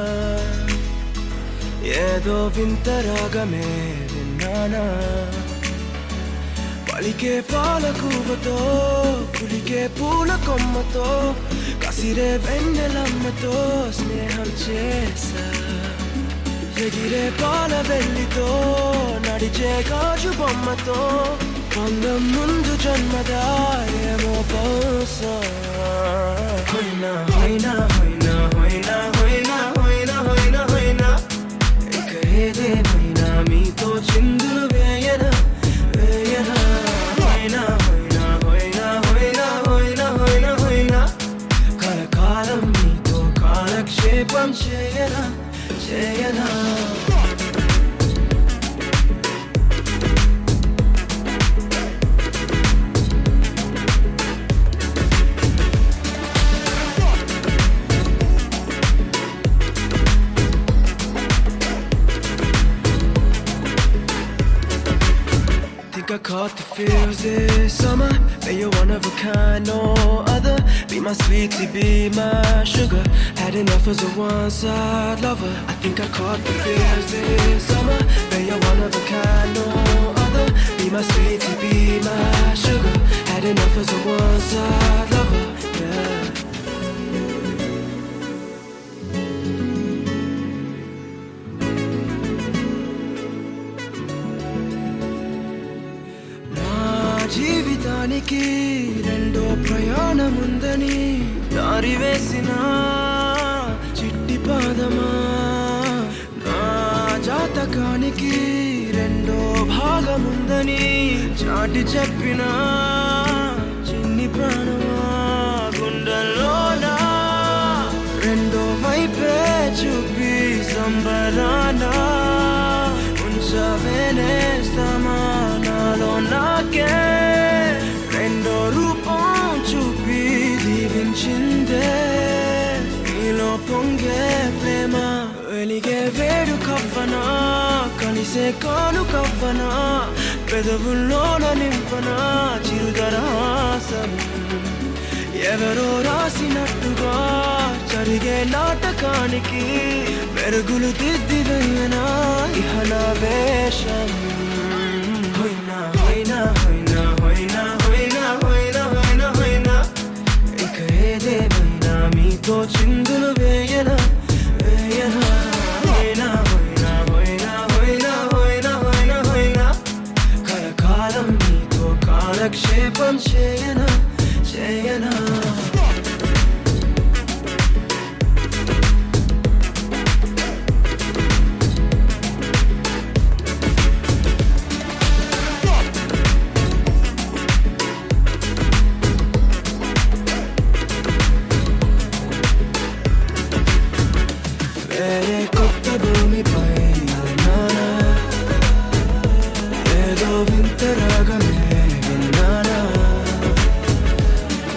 ఏదో వింత రాగమే విన్నానా పలికే పాలకూవతో కులికే పూల కొమ్మతో కసిరే వెన్నెలమ్మతో స్నేహం చేసా ఎగిరే పాల వెల్లితో నడిచే గాజు బొమ్మతో అందం ముందు జన్మదా ఏమో బహుశా హోయినా హోయినా హోయినా హోయినా హోయినా హోయినా హోయినా హోయినా ఇక ఏదేమైనా మీతో చిందులు వేయనా వేయనా హోయినా హోయినా హోయినా హోయినా హోయినా హోయినా హోయినా కలకాలం మీతో కాలక్షేపం చేయనా చేయనా I caught the feels this summer. That you're one of a kind, no other. Be my sweetie, be my sugar. Had enough as a one-side lover. I think I caught the feels this summer. That you're one of a kind, no other. Be my sweetie, be my sugar. Had enough as a one-side lover. Yeah. జీవితానికి రెండో ప్రయాణముందని దారి వేసిన చిట్టి పాదమా నా జాతకానికి రెండో భాగముందని చాటి చెప్పిన చిన్ని ప్రాణమా గుండెల్లోనా రెండో వైపే చూపి సంబరానా ఉంచవేనేస్తామా నాలో నాకే రెండో రూపం చూపి దీవించిందే నీలో పొంగే ప్రేమ వెలిగే వేడు కవ్వనా కలిసే కాను కవ్వనా పెదవుల్లోన నింపనా చిరుదరాసం ఎవరో రాసినట్టుగా జరిగే నాటకానికి మెరుగులు దిద్దివేయనా ఇహన వేషం హోయినా హోయినా హోయినా హోయినా హోయినా హోయినా హోయినా హోయినా ఇక ఏదేమైనా మీతో చిందులు వేయనా వేయనా హోయినా హోయినా హోయినా హోయినా హోయినా హోయినా హోయినా కలకాలం మీతో కాలక్షేపం చేయనా చేయనా వేరే కొత్త భూమిపై ఉన్నానా ఏదో వింత రాగమే విన్నానా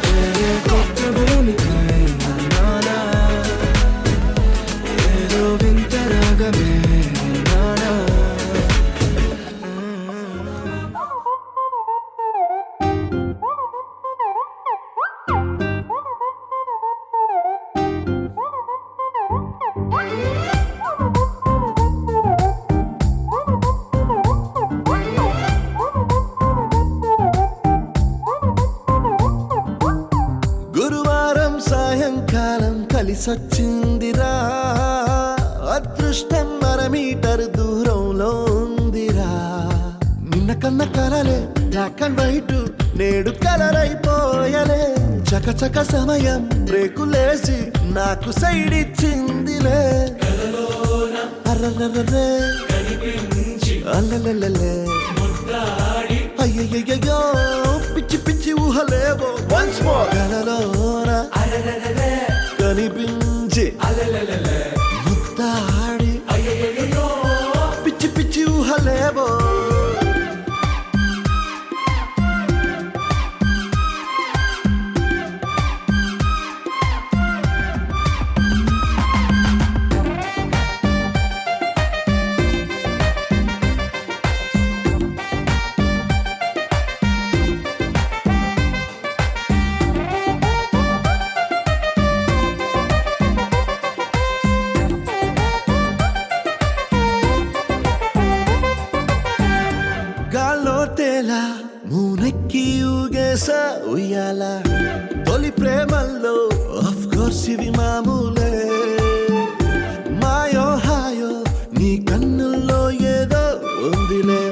వేరే కొత్త భూమిపై ఉన్నానా ఏదో వింత రాగమే విన్నానా గురువారం సాయంకాలం కలిసొచ్చిందిరా అదృష్టం మీటర్ దూరంలో ఉందిరా నిన్న కన్న కలలే బ్లాక్ అండ్ వైట్ నేడు కలర్ అయిపోయలే చకచక సమయం బ్రేకులేసి నాకు సైడ్ ఇచ్చిందిలే అర్రర్రర్రే అల్లలల్లలే అయ్యయ్యో పిచ్చి పిచ్చి ఊహలేవో వన్స్ మోర్ కలలోన కనిపించి ముద్దాడి పిచ్చి పిచ్చి ఊహలేవో ఊగేసా ఉయ్యాల తొలి ప్రేమల్లో ఆఫ్ కోర్స్ ఇవి మామూలే మాయో హాయో నీ కన్నుల్లో ఏదో ఉందిలే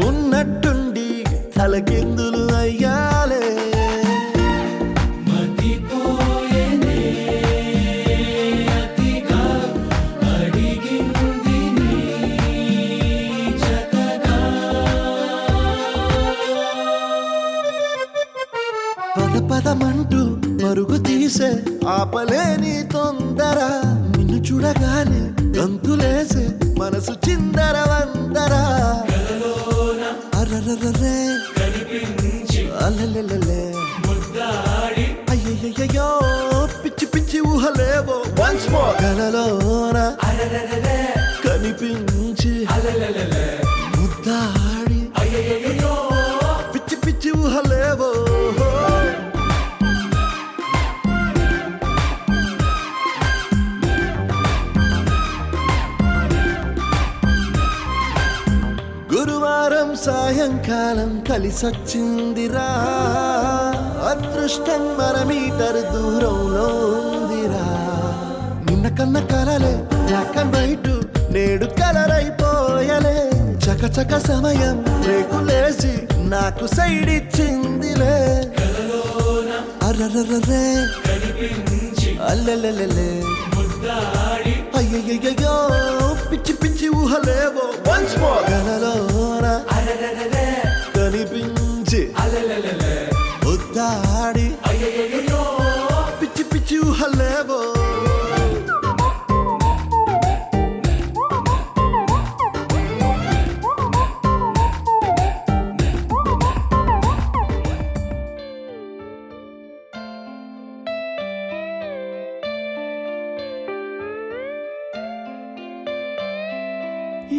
ఉన్నట్టుండి తలకిందులు అయ్యాలే పదమంటూ పరుగు తీసే ఆపలేని తొందర నిన్ను చూడగానే గంతులేసే మనసు చిందర వందర అర్రర్రర్రే అల్లెల్లెల్లె అయ్యయ్యో పిచ్చి పిచ్చి ఊహలేవో వన్స్ మోర్ కలలోన కనిపించి ముద్దాడి పిచ్చి పిచ్చి ఊహలేవో గురువారం సాయంకాలం కలిసొచ్చిందిరా అదృష్టం మరమీటర్ దూరంలో ఉందిరా నిన్న కన్న కలలే బ్లాక్ అండ్ వైట్ నేడు కలర్ అయిపోయలే చకచక సమయం రేకులేసి నాకు సైడ్ ఇచ్చిందిలే అర్రర్రర్రే అల్లెల్లెల్లె అయ్యయ్యో పిచ్చి పిచ్చి ఊహలేవో వన్స్ మోర్ కలలోన కనిపించి ముద్దాడి పిచ్చి పిచ్చి ఊహలేవో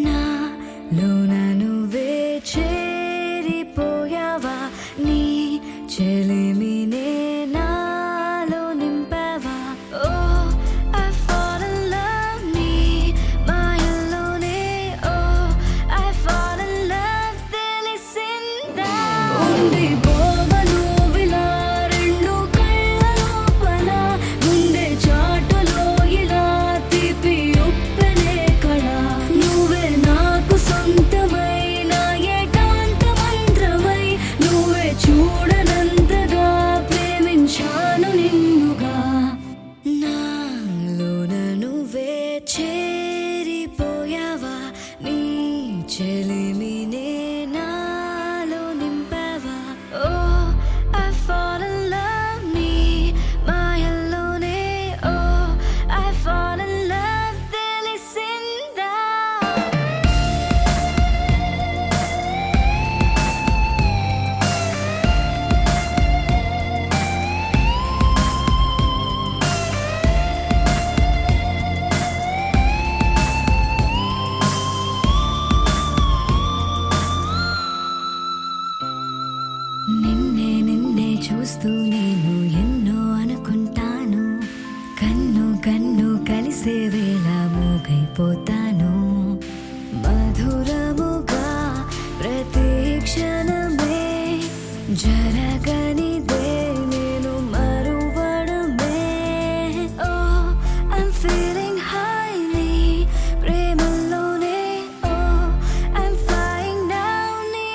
నాలోన నువ్వే చేరిపోయావా నీ చెలిమినే నాలో నింపావా ఓ I fall in love నీ మాయల్లోనే ఓ I fall in love తెలిసిందా ఉండిపోవను విలా రెండు కళ్ళ లోపల గుండె చాటులో ఇలా తీపి ఉప్పెనే కళ నువ్వే నాకు సొంతమైన ఏకాంత మంత్రమై నువ్వే చూడనంతగా ప్రేమించాను నిన్నుగా నాలోన నువ్వే చేరిపోయావా నీ చెలిమినే నాలో నింపావా ఓ I fall in love నీ మాయల్లోనే ఓ I fall in love తెలిసిందా నిన్నే చూస్తూ నేను ఎన్నో అనుకుంటాను కన్ను కన్ను కలిసే వేళ మూగైపోతాను మధురముగా ప్రతి క్షణమే జరగనిదే నేను మరువడమే ఓ I'm feeling high నీ ప్రేమలోనే ఓ I'm flying down నీ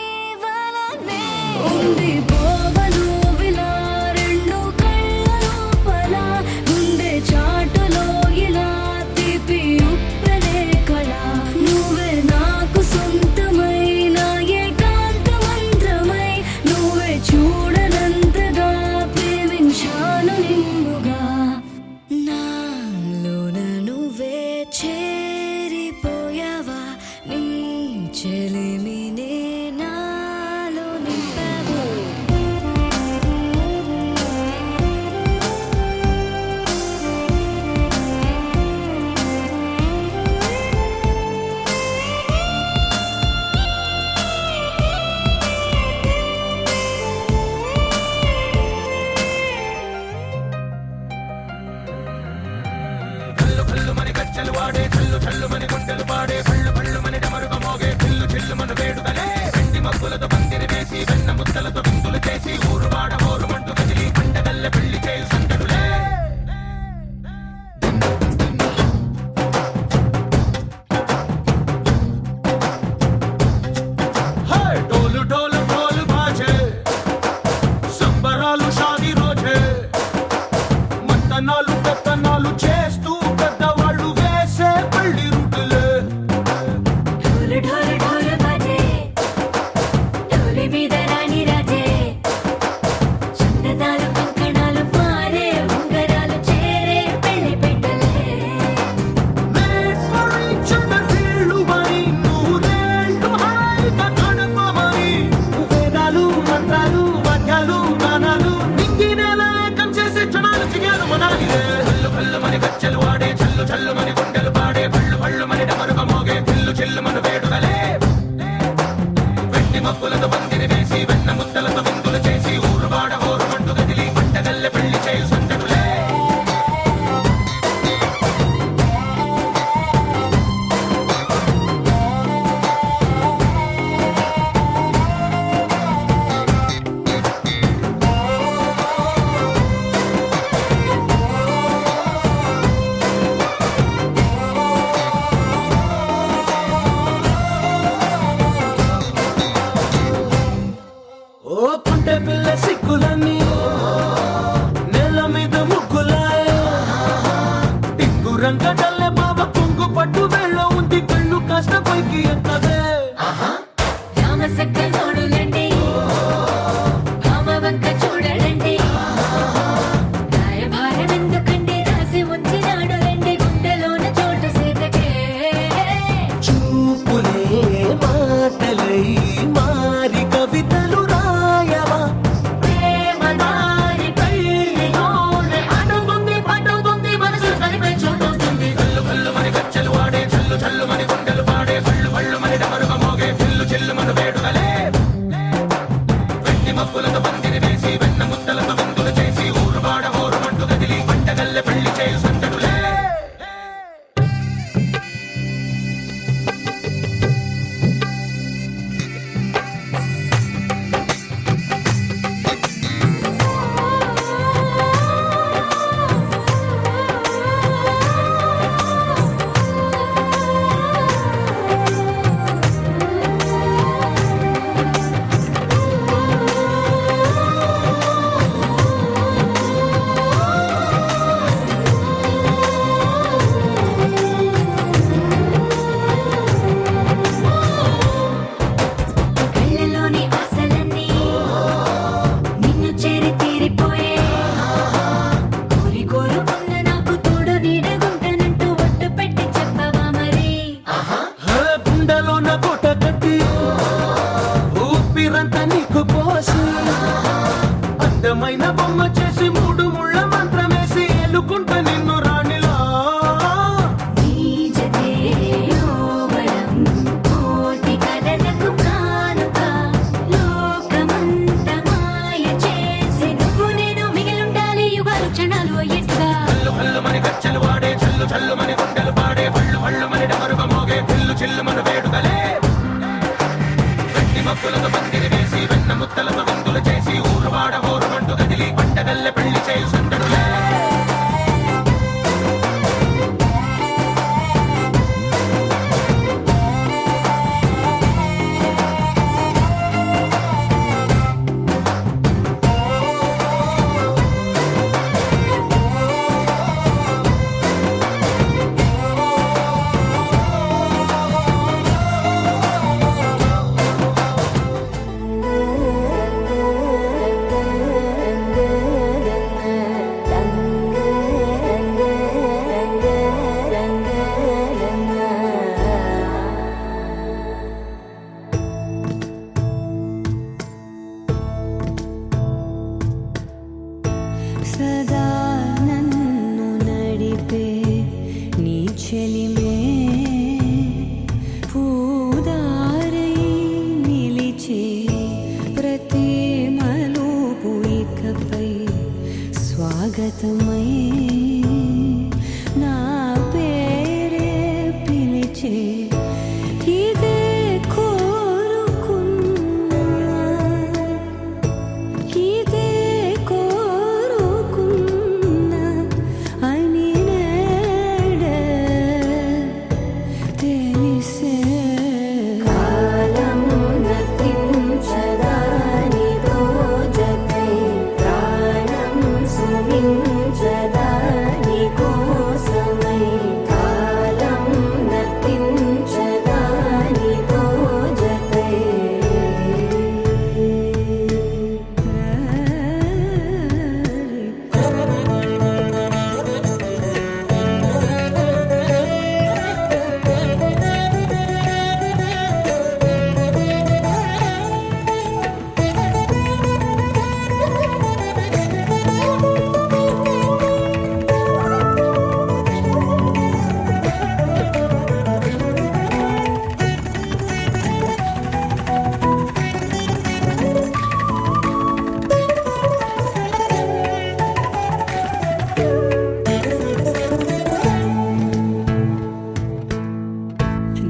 వలనే ఉండిపోవను విలా రెండు కళ్ళ లోపల గుండె చాటులో ఇలా తీపి ఉప్పెనే కళ నువ్వే నాకు సొంతమైన ఏకాంత మంత్రమై నువ్వే చూడనంతగా ప్రేమించాను నిన్నుగా నాలోన నువ్వే చేరిపోయావా నీ చెలిమినే నాలో నింపావా మబ్బులతో పందిరి వేసి వెన్న ముద్దలతో విందులు చేసి ఊరువాడ హోరుమంటూ కదిలి పండగల్ల పెళ్లి చేయు సందడులే డోలు డోలు డోలు బాజే సంబరాలు షాదీ రోజే మంతనాలు పెత్తనాలు చేస్తూ పెద్దవాళ్ళు వేసే పెళ్లి రూటులే ढोल ढोल ढोल बाजे ढोली మీద రాణి రాజే చందనాలు కంకణాలు మారే ఉంగరాలు చేరే పెళ్లి పెట్టలే Made for each other వీళ్ళు మరి నూరేళ్ళు హాయిగా గడపమని వేదాలు మంత్రాలు వాద్యాలు గానాలు నింగినేల ఏకం చేసి క్షణాలు చిగాలు మనాలిలే హల్లు హల్లు మని గజ్జలు వాడే చల్లు చల్లు మని గుండెలు పాడే పళ్ళు పళ్ళు మని డమరుగ మోగే పిల్లు చిల్లు మన వేడుకలే వెండి మబ్బులతో పందిరి వేసి వెన్న ముద్దలతో విందులు చేసి ఊరువాడ హోరుమంటూ కదిలి పండగల్లె పెళ్లి చేయు సందడులే ఓ పుంటె పిల్ల సిక్కులన్నీ నేల మీద ముగ్గులాయ టింగు రంగడల్లె బాబ కుంగు పట్టు వెళ్ళ ఉంది కళ్ళు కాస్త పైకి ఎత్తదే రామ సక్క నోడులండి రామ వంక చూడలండి రాయభారం ఎందుకండి రాసి ఉంచినాడు రండి గుండెలోన చోటు సీతకే చూపులే మాటలై మారి కవితలు రాయవా ప్రేమ దారి పెళ్లిలోనే అడుగుంది పడుతుంది మనసు కలిపే చోటుంది కల్లు కల్లు మని గజ్జలు వాడే చల్లు చల్లు మని గుండెలు పాడే పళ్ళు పళ్ళు మని డమరుగ మోగే పిల్లు చిల్లు మన వేడుకలే వెండి మబ్బులతో పందిరి వేసి వెన్న ముద్దలతో విందులు చేసి ఊరువాడ హోరుమంటూ కదిలి పండగల్లె పెళ్లి చేయు సందడులే కళ్ళలోని ఆశలన్నీ నిన్ను చేరి తీరిపోయే కోరి కోరుకున్న నాకు తోడు నీడగుంటానంటూ ఒట్టు పెట్టి చెప్పవా మరి గుండెలోన కోట కట్టి ఊపిరంతా నీకు పోసి అందమైన బొమ్మ చేసి మూడు ముళ్ళ మంత్రమేసి ఎలుకుంటా నిన్ను రాణిలా నీ జతే యోవరం కోటి కలలకు కానుక లోకమంత మాయ చేసి నువ్వు నేను మిగిలుండాలి యుగాలు క్షణాలు అయ్యేట్టుగా హల్లు హల్లు మని గజ్జలు వాడే చల్లు చల్లు మని గుండెలు పాడే పళ్ళు పళ్ళు మని డమరుగ మోగే పిల్లు చిల్లు మన వేడుకలే వెండి మబ్బులతో పందిరి వేసి వెన్న ముద్దలతో విందులు చేసి ఊరువాడ హోరుమంటూ కదిలి పండగల్లె పెళ్లి చేయు సందడులే సదా నన్ను నడిపే నీ చెలిమే పూదారై నిలిచే ప్రతి మలుపు ఇకపై స్వాగతమై నా పేరే పిలిచే ఇదే కోరుకున్నా ఇదే కోరుకున్నా అని నేడే తెలిసే కాలం నతించదానితో జతై ప్రాణం సుమించదాని కోసమై కాలం నతించదానితో జతై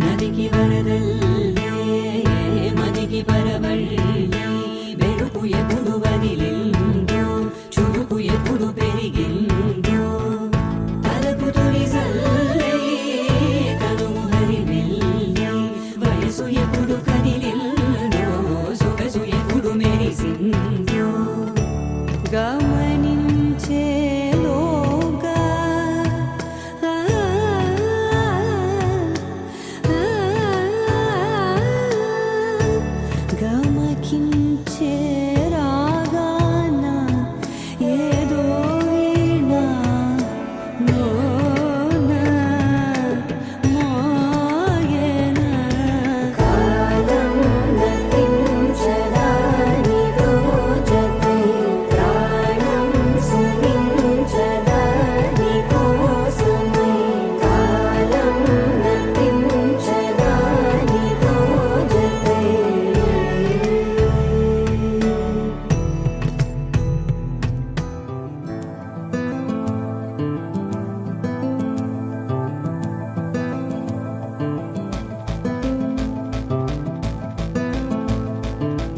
నదికి వరదల్లే మదికి పరవళ్ళే వెలుపు ఎప్పుడు వదిలిందో చురుకు ఎప్పుడు పెరిగిందో తలపు తొలి సల్లే కనుము హరివెల్లే వయసు ఎప్పుడు కదిలిందో సొగసు ఎప్పుడు మెరిసిందో గమనించేలోగా గమకించే రాగాన ఏదో వీణా మోన మోయన కాలం నతించదానితో జతై ప్రాణం సుమించదాని కోసమై కాలం నతించదానితో జతై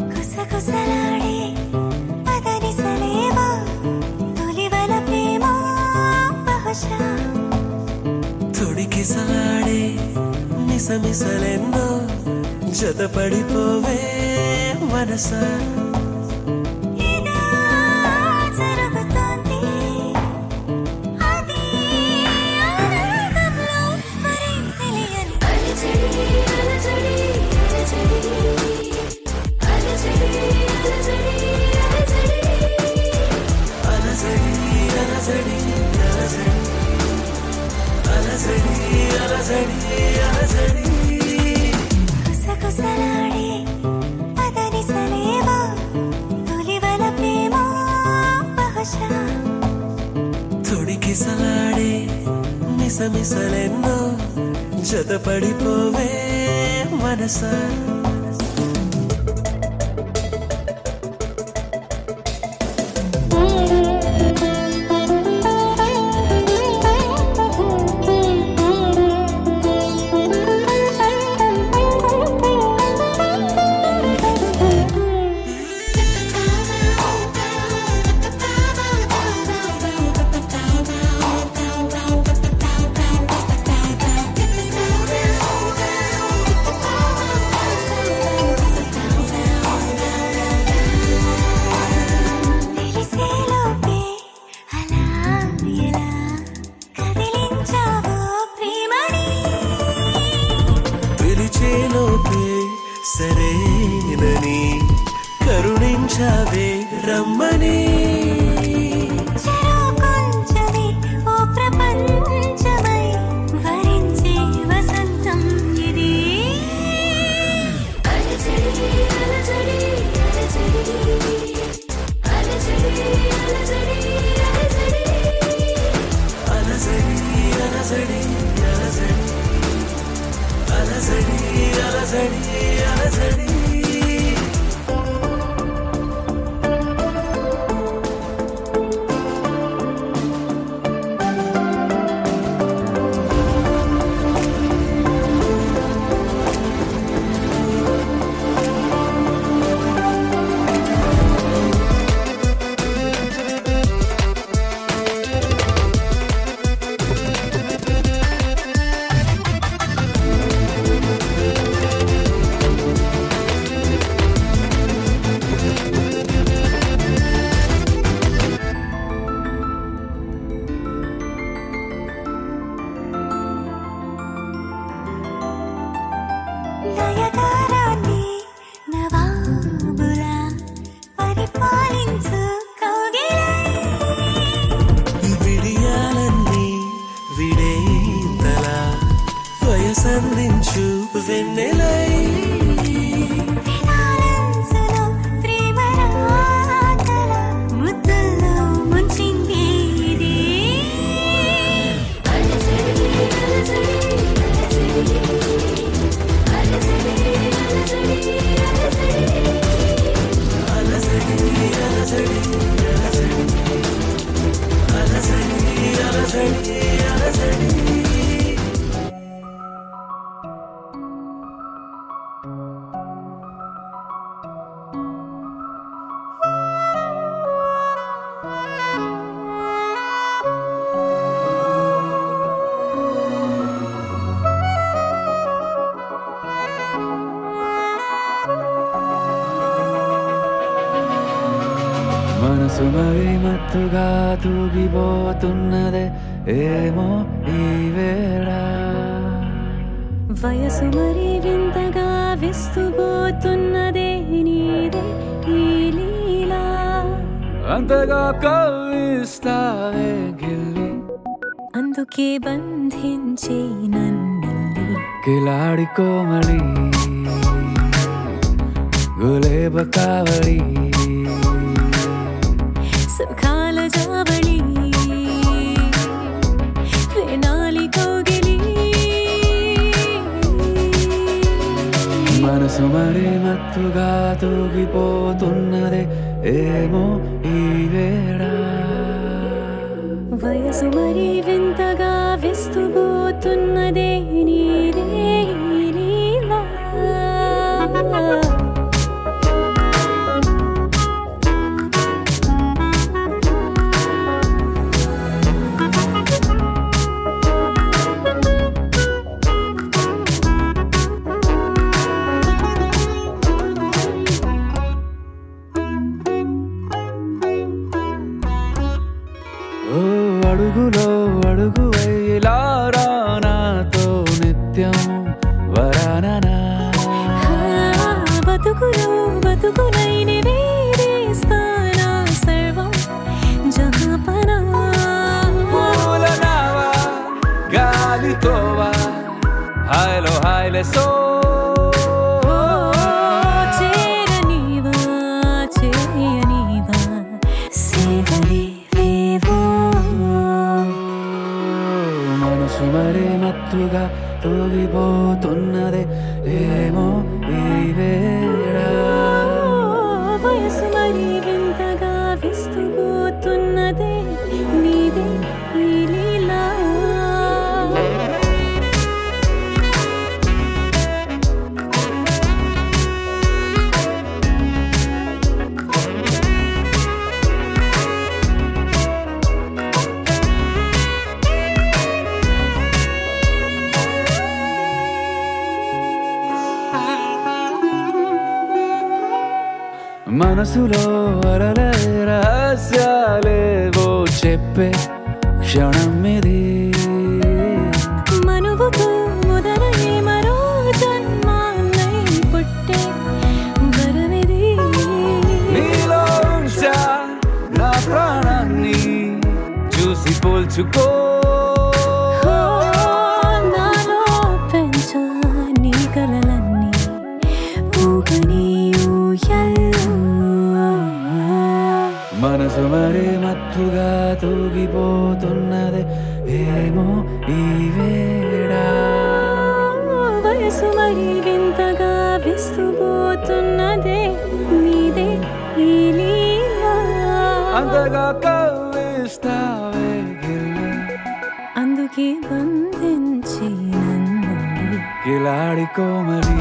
కుసకుసలాడే పదనిసలేవా తొలివల ప్రేమ బహుశా తొడికిసలాడే మిసమిసలెన్నో జతపడిపోవే మనసా ఇలా జరుగుతోంది అది ఆనందంలో మరి తెలియని అలజడి అలజడి అలజడి అలజడి అలజడి అలజడి అలజడి అలజడి అలజడి అలజడి కుసకుసలాడే పదనిసలేవా తొలివల ప్రేమ బహుశా తొడికిసలాడే మిసమిసలెన్నో జతపడిపోవే మనసా తెలిసేలోపే అలా ఎలా కదిలించావో ప్రేమని పిలిచేలోపే సరేనని కరుణించావే రమ్మని చెరో కొంచెమే ఓ ప్రపంచమై వరించే వసంతం ఇది అలజడి అలజడి అలజడి అలజడి అలజడి అలజడి అలజడి అలజడి అలజడి వెన్నెలై వినాలంచులో ప్రేమ రాతల ముద్దుల్లో ముంచింది ఇది. మనసు మరి మత్తుగా తూగిపోతున్నదే ఏమో ఈ వేళ. వయసు మరి వింతగా విస్తుపోతున్నదే నీదే ఈ లీలా. అంతగా కవ్విస్తావే గిల్లి, అందుకే బంధించే నన్నిల్లి. కిలాడి కోమలి గులేబ కావలి, సుఖాల జావళి వేనాలి కోగిలి. మనసు మరి మత్తుగా తూగిపోతున్నదే ఏమో ఈ వేళ. వయసు మరి వింతగా విస్తుపోతున్నదే నీదే ఈ లీలా. ఓ అడుగులో అడుగు వేలారా నాతో నిత్యం వరాననా. బతుకులో బతుకులైన వేరేస్తానా సర్వం జహాపనా. పూల నావా గాలితోవా హాయ్లో హాయ్లే సో. చేరనీవా చేయనీవా సేవలే వేవో. మనసు మరి మత్తుగా తూగిపోతున్నదే ఏమో ఈ వేళ. వయసు మరి వింతగా విస్తుపోతున్నదే నీదే ఈ లీలా. మనసులో అలలే రహస్యాలేవో చెప్పే క్షణం ఇది. మనువుతో మొదలై మరో జన్మాన్నై పుట్టే వరమిది. నీలో ఉంచా నా ప్రాణాన్ని చూసి పోల్చుకో. నాలో పెంచా నీ కలలన్నీ ఊగని ఊయల్లో. మనసు మరి మత్తుగా తూగిపోతున్నదే ఏమో ఈ వేళ. వయసు మరి వింతగా విస్తుపోతున్నదే నీదే ఈ లీలా. అంతగా కవ్విస్తావే గిల్లి, అందుకే బంధించి నన్ను. కిలాడి కోమలి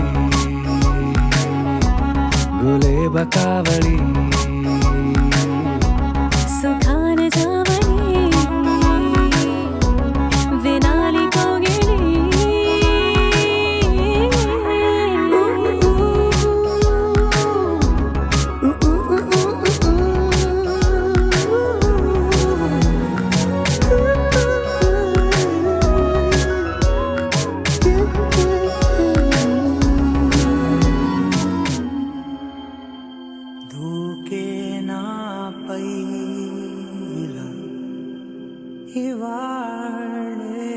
గులేబ కావలి, సుఖాన జావళి వేనాలి కోగిలి. ఇవాళే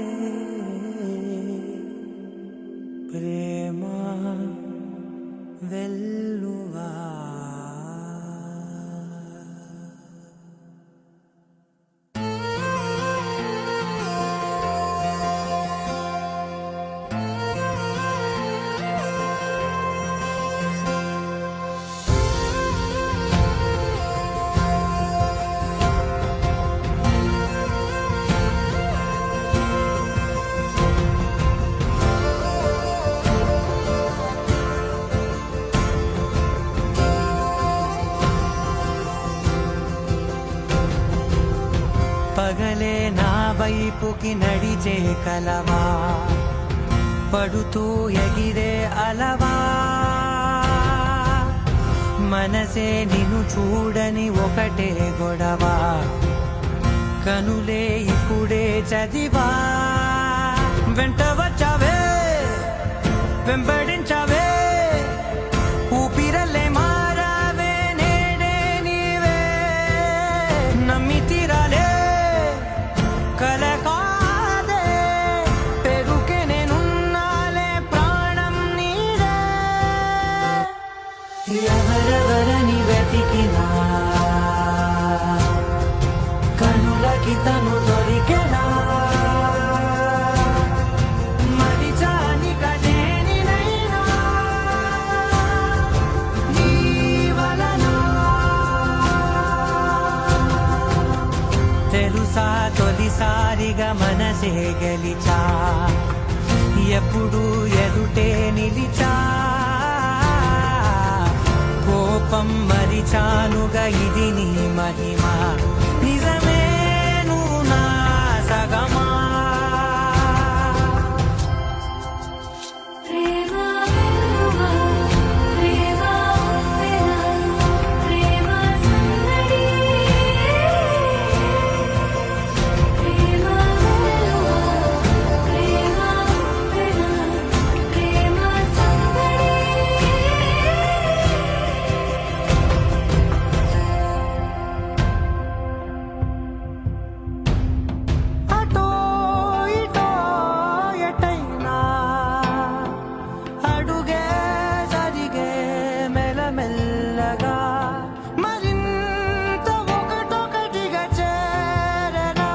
ప్రేమ పగలే నా వైపుకి నడిచే కలవా పడుతూ ఎగిరే అలవా మనసే నిన్ను చూడని ఒకటే గొడవ కనులే ఇప్పుడే చదివా వెంట వచ్చావే వెంబడించావే ఊపిరల్లే మారావే నేడే నీవే నమ్మి తీరాలే కల కాదే పెరుకే నేనున్నాలే ప్రాణం నీదే ఎవరెవరని వెతికినా కనులకి తను దొరికెనా మరిచాని కదేనినైనా నీ వలన తెలుసా తొలిసారిగా మనసే గెలిచా ఎప్పుడు ఎదుటే నిలిచా కోపం మరిచానుగా ఇది నీ మహిమ నిజమే నువ్వు నా సగమా ప్రేమ వెలువ ప్రేమ వెన ప్రేమ సందడి ప్రేమ వెలువ ప్రేమ వెన ప్రేమ సందడి అటో ఇటో ఎటైనా అడుగే జరిగే మెల్లమెల్లగా మరింత ఒకటొకటిగా చేరనా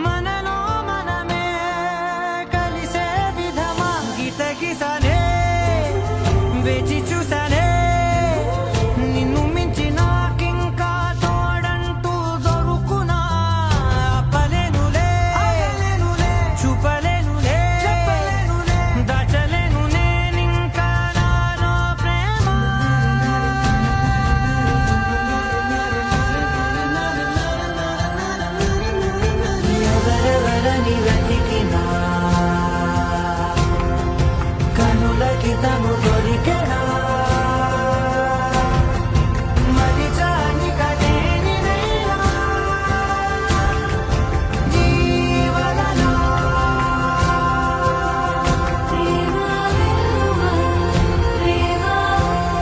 మనలో మనమే కలిసే విధమా గితగిసనే వేచి చూసానే నిన్ను మించి నాకింకా తోడంటూ దొరుకునా ఆపలేనులే చూపలేనులే దాచలేను నేనింకా నాలో ప్రేమ ఎవరెవరని వెతికినా కనులకి తను దొరికెనా మరిచాని కదేనినైనా నీ వలన ప్రేమ వెలువ ప్రేమ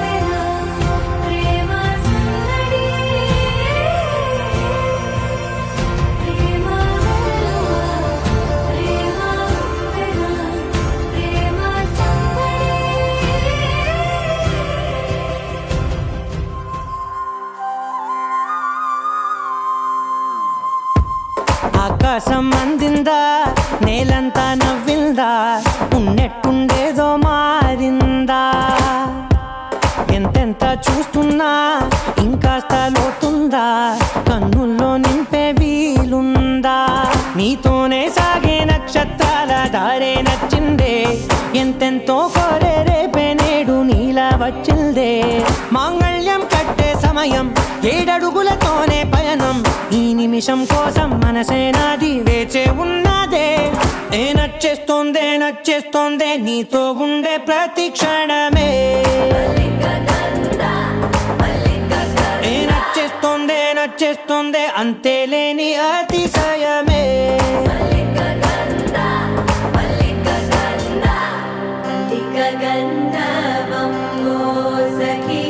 వెన ప్రేమ సందడి ప్రేమ వెలువ ప్రేమ వెన ప్రేమ సందడి ఆకాశం అందిందా నేలంతా నవ్విందా ఉన్నట్టుండేదో మారిందా ఎంతెంత చూస్తున్నా ఇంకాస్త లోతుందా కన్నుల్లో నింపే వీలుందా నీతోనే సాగే నక్షత్రాల దారే నచ్చిందే ఎంతెంతో కోరే రేపే నేడు నీలా వచ్చిందే మాంగళ్యం కట్టే సమయం 7 అడుగులతోనే పయనం ఈ నిమిషం కోసం మనసే నాది వేచే ఉన్నదే నచ్చేస్తోందే నీతో ఉండే ప్రతి క్షణమే నచ్చేస్తోందే అంతేలేని అతిశయమే గంధవం సఖీ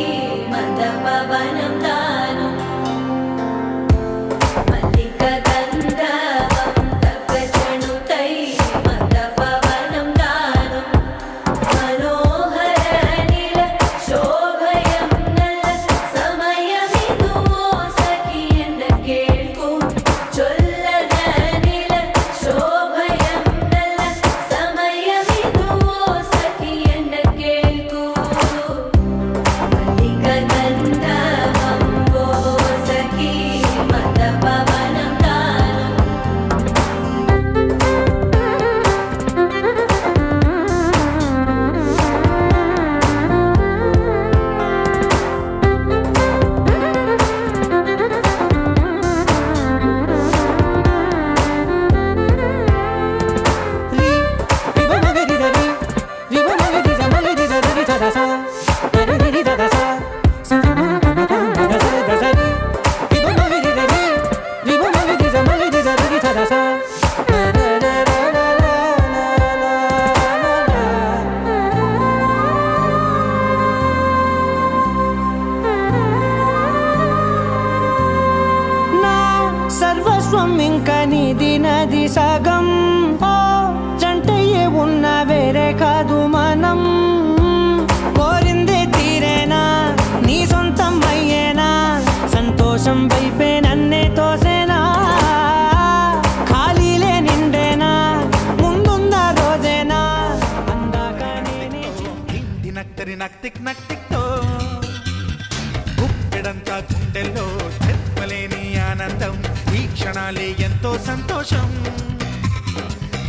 మందపవనం దాను మల్లిక గంధవం తగ్గచణుతై మందపవనం దాను మనోహర నిల శోభయం నల్ల సమయమిదు సఖీ ఎన్న కేൾക്കൂ చొల్లద నిల శోభయం నల్ల సమయమిదు సఖీ ఎన్న నీది నది సగం ఓ జంటయ్యే ఉన్న వేరే కాదు మనం కోరిందే తీరేనా నీ సొంతం అయ్యేనా సంతోషం వైపే నన్నే తోసేనా ఖాళీలే నిండేనా ముందుందా రోజేనా అందాక నేనే నక్తరి నక్తిక్ నక్తిక్తో గుప్పెడంతా గుండెల్లో చెప్పలేని ఆనందం ఈ క్షణాలే ఎంతో సంతోషం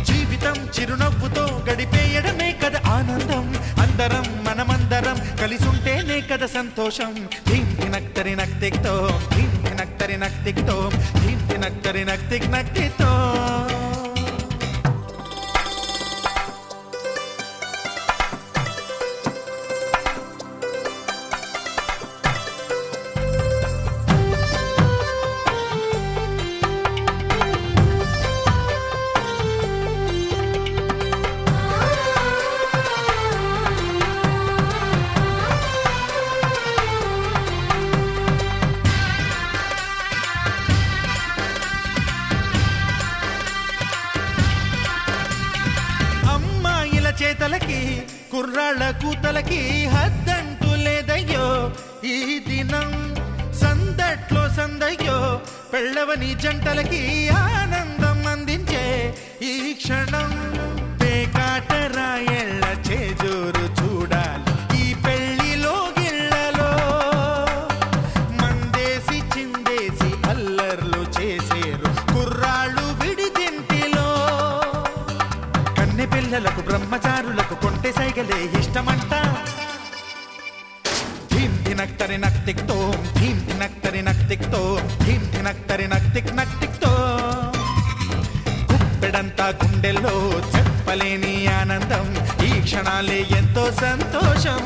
జీవితం చిరునవ్వుతో గడిపేయడమే కదా ఆనందం అందరం మనమందరం కలిసుంటేనే కదా సంతోషం ధీం నక్తరి నక్తిక్తో ధీం నక్తరి నక్తిక్తో ధీం నక్తరి నక్తిక్ నక్తితో చేతలకి కుర్రాళ్ళ కూతలకి హద్దంటూ లేదయ్యో ఈ దినం సందట్లో సందయ్యో పెళ్ళవని జంటలకి ఆనందం అందించే ఈ క్షణం పేకాటరాయళ్ళ చేజోరు చూడాలి ఈ పెళ్లిలో గిళ్ళలో మందేసి చిందేసి అల్లర్లు చేసేరు కుర్రాళ్ళు విడిదింటిలో కన్నె పిల్లలకు బ్రహ్మచారులకు కొంటె సైగలే ఇష్టమంట ధీం ధినక్తరి నక్తిక్తో ధీం ధినక్తరి నక్తిక్తో ధీం ధినక్తరి నక్తిక్ నక్తిక్తో గుప్పెడంతా గుండెల్లో చెప్పలేని ఆనందం ఈ క్షణాలే ఎంతో సంతోషం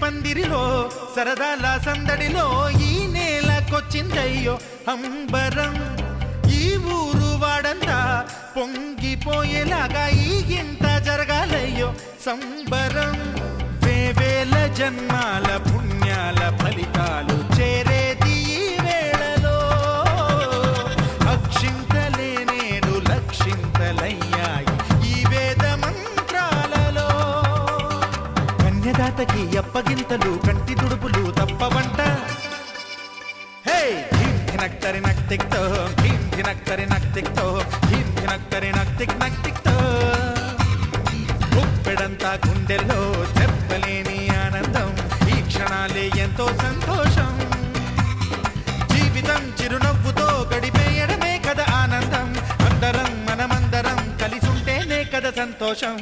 పందిరిలో సరదాల సందడిలో ఈ నేలకొచ్చిందయ్యో అంబరం ఈ ఊరు వాడంతా పొంగిపోయేలాగా ఈ గింత జరగాలయ్యో సంబరం వేవేల జన్మాల పుణ్యాల ఫలితాలు చేరేది ఈ వేళలో అక్షింతలే నేడు లక్షింతలయ్యాయి ఈ వేద మంత్రాలలో కన్యదాతకి అప్పగింతలు కంటి దుడుపులు తప్పవంట హే ధీం ధినక్తరి నక్తిక్తో ధీం ధినక్తరి నక్తిక్తో ధీం ధినక్తరి నక్తిక్ నక్తిక్తో గుప్పెడంతా గుండెల్లో చెప్పలేని ఆనందం ఈ క్షణాలే ఎంతో సంతోషం జీవితం చిరునవ్వుతో గడిపేయడమే కదా ఆనందం అందరం మనమందరం కలిసుంటేనే కదా సంతోషం